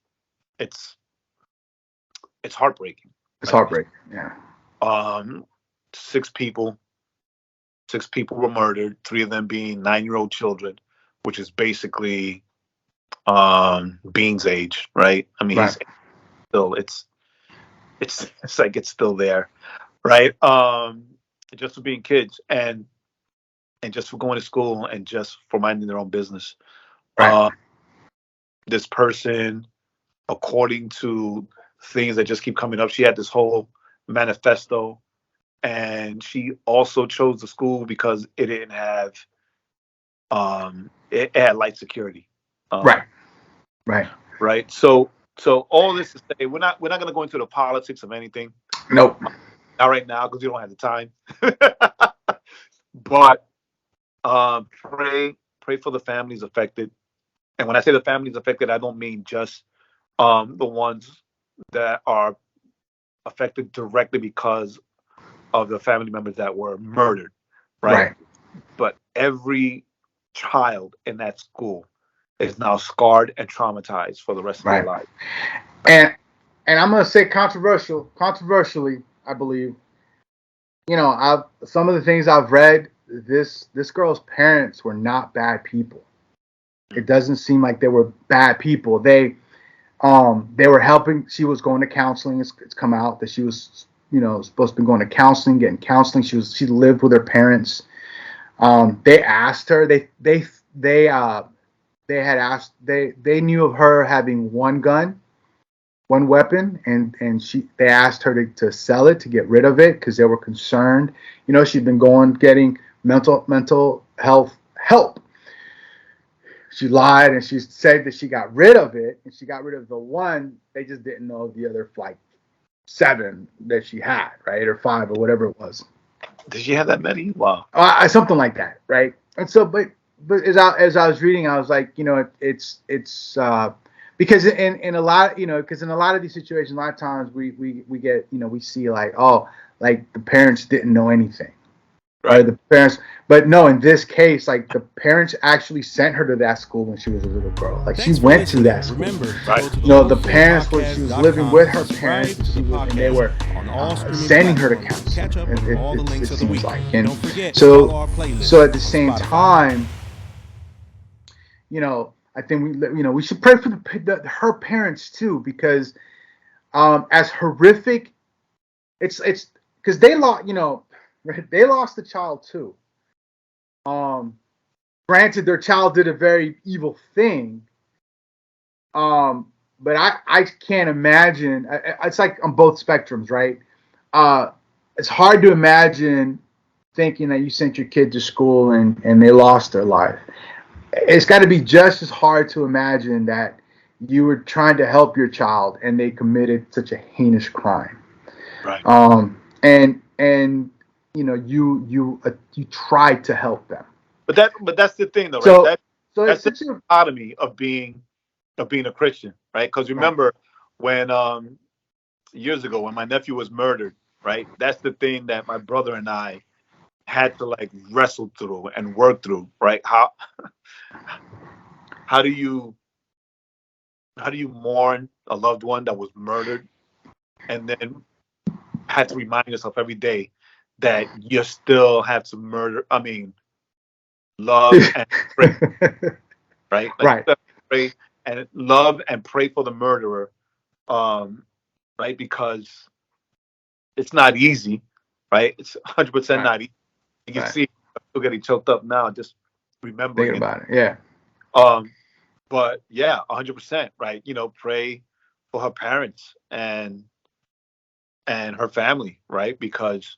heartbreaking. It's heartbreaking. Yeah. 6 people were murdered, 3 of them being 9-year-old children, which is basically Bean's age, right? I mean, right. He's still it's like it's still there, right? Just for being kids and just for going to school and just for minding their own business. Right. This person, according to things that just keep coming up, she had this whole manifesto, and she also chose the school because it didn't have it had light security. Right. So all this to say, we're not going to go into the politics of anything. Nope. Not right now, because we don't have the time. But pray for the families affected. And when I say the families affected, I don't mean just the ones that are affected directly because of the family members that were murdered, right? But every child in that school is now scarred and traumatized for the rest of their life. And I'm gonna say controversially, I believe, some of the things I've read, this girl's parents were not bad people. It doesn't seem like they were bad people. They were helping. She was going to counseling. It's come out that she was, supposed to be going to counseling, getting counseling. She lived with her parents. They asked her. They had asked. They knew of her having one gun, one weapon, and they asked her to sell it, to get rid of it, because they were concerned. She'd been getting mental health help. She lied, and she said that she got rid of it, and she got rid of the one. They just didn't know the other, like, 7 that she had, right, or 5 or whatever it was. Did she have that many? Wow. Something like that, right? And so, but as I was reading, I was like, it's because in a lot, because in a lot of these situations, a lot of times we get, we see like, oh, like the parents didn't know anything. Right. The parents, but no, in this case, like the parents actually sent her to that school when she was a little girl. Like she went to that school. Remember, the parents were, she was living with her parents, and they were sending her to counseling. It seems like, and so at the same time, I think we should pray for her parents too, because as horrific, it's because they lost, they lost a child too. Granted, their child did a very evil thing. But I can't imagine. It's like on both spectrums, right? It's hard to imagine thinking that you sent your kid to school and they lost their life. It's got to be just as hard to imagine that you were trying to help your child and they committed such a heinous crime. Right. And you tried to help them. But that's the thing, though, right? That's the dichotomy of being a Christian, right? Because remember when years ago when my nephew was murdered, right? That's the thing that my brother and I had to like wrestle through and work through, right? How do you mourn a loved one that was murdered, and then had to remind yourself every day that you still have to love and pray, right? Pray and love and pray for the murderer, right? Because it's not easy, right? It's 100% not easy. You can Right. see I'm still getting choked up now just remembering Thinking it. about it. Yeah. But yeah, 100%, right? Pray for her parents and her family, right? Because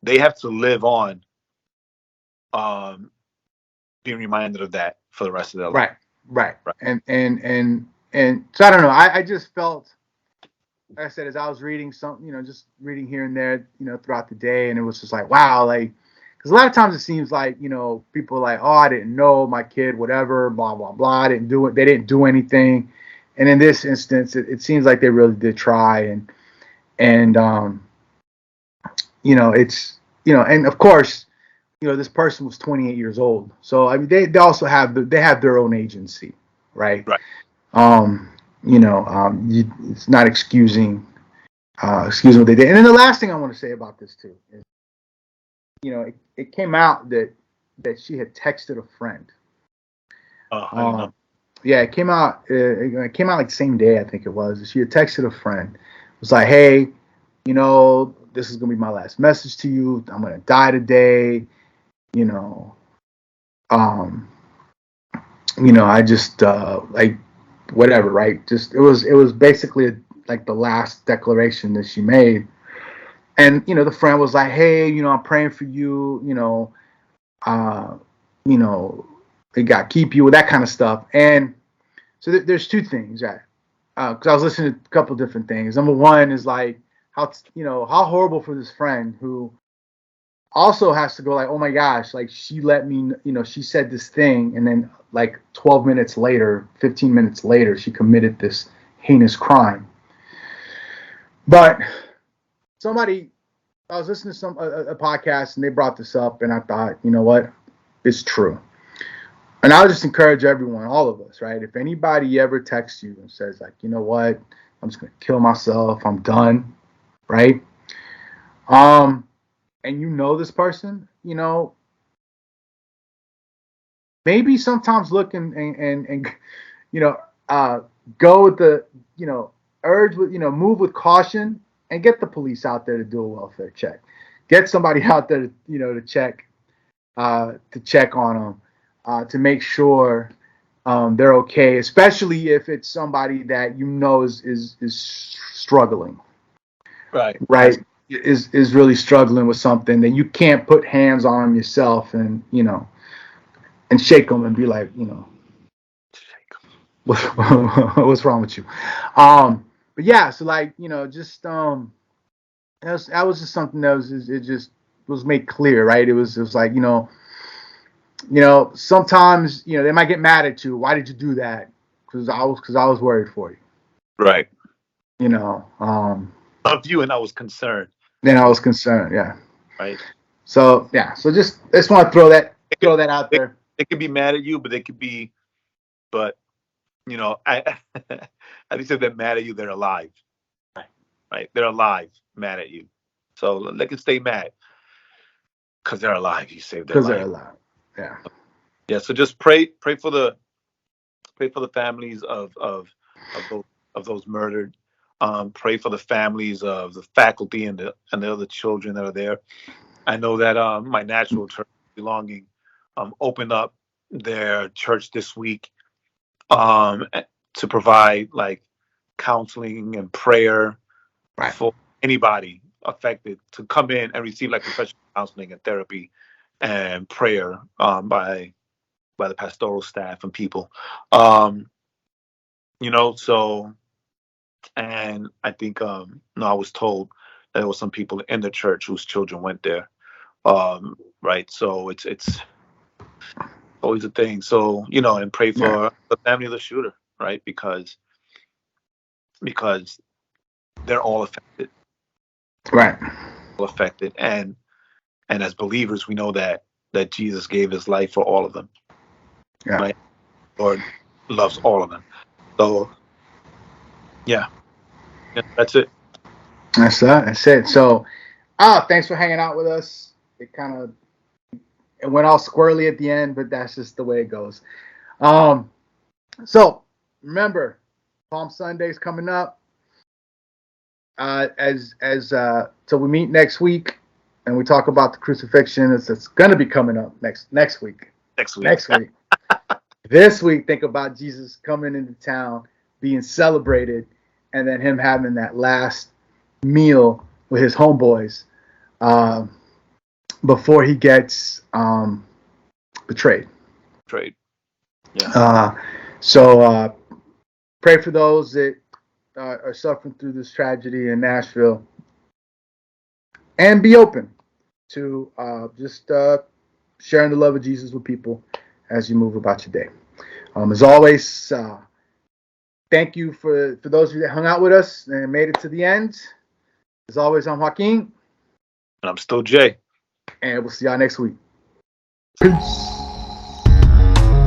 they have to live on, being reminded of that for the rest of their life. Right. Right. And so I don't know. I just felt, like I said, as I was reading just reading here and there, throughout the day, and it was just like, wow, like, because a lot of times it seems like, people are like, oh, I didn't know my kid, whatever, blah, blah, blah. They didn't do anything. And in this instance, it seems like they really did try. And it's, and of course, this person was 28 years old. So, I mean, they also have their own agency, right? Right. It's not excusing what they did. And then the last thing I want to say about this too is, it came out that she had texted a friend. Oh, I didn't know. Yeah, it came out. It came out like the same day, I think it was. She had texted a friend. It was like, hey, this is gonna be my last message to you. I'm gonna die today. I just like whatever, right? Just it was basically like the last declaration that she made. And the friend was like, hey, I'm praying for you, uh, God keep you, that kind of stuff. And so there's two things, right? Because I was listening to a couple different things. Number one is like how horrible for this friend who also has to go like, oh my gosh, like she let me, she said this thing, and then like 12 minutes later, 15 minutes later, she committed this heinous crime. But I was listening to a podcast, and they brought this up, and I thought, you know what, it's true. And I would just encourage everyone, all of us, right? If anybody ever texts you and says like, you know what, I'm just gonna kill myself, I'm done, right? And this person, maybe sometimes look and go with the, urge with, move with caution, and get the police out there to do a welfare check. Get somebody out there to, to check on them, to make sure they're okay, especially if it's somebody that is struggling. Right. Is really struggling with something that you can't put hands on them yourself, and and shake them and be like, what's wrong with you? But yeah, so like, just that was just something that was made clear, right? It was like, sometimes, they might get mad at you. Why did you do that? Because I was worried for you. Right. Of you, and I was concerned. Then I was concerned, yeah. Right. So yeah, so just want to throw that out there. They could be mad at you, but I at least if they're mad at you, they're alive. Right. They're alive, mad at you. So they can stay mad because they're alive. You saved their life. Because they're alive. Yeah. Yeah. So just pray for the families of those murdered. Pray for the families of the faculty and the other children that are there. I know that my natural church belonging opened up their church this week to provide like counseling and prayer for anybody affected to come in and receive like professional counseling and therapy and prayer by the pastoral staff and people. So, and I think I was told that there were some people in the church whose children went there. Right. So it's always a thing. So, and pray for the family of the shooter, right? Because they're all affected. Right. All affected. And as believers, we know that Jesus gave his life for all of them. Yeah. Right. Lord loves all of them. So yeah, that's it. That's it. So, thanks for hanging out with us. It went all squirrely at the end, but that's just the way it goes. So remember, Palm Sunday's coming up. So we meet next week, and we talk about the crucifixion. It's going to be coming up next week. Next week. This week, think about Jesus coming into town, being celebrated, and then him having that last meal with his homeboys before he gets betrayed. Yeah. So pray for those that are suffering through this tragedy in Nashville, and be open to just sharing the love of Jesus with people as you move about your day. As always, thank you for those of you that hung out with us and made it to the end. As always, I'm Joaquin. And I'm still Jay. And we'll see y'all next week. Peace.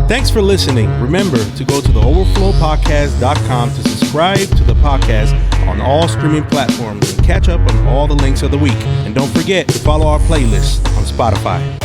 Thanks for listening. Remember to go to theoverflowpodcast.com to subscribe to the podcast on all streaming platforms and catch up on all the links of the week. And don't forget to follow our playlist on Spotify.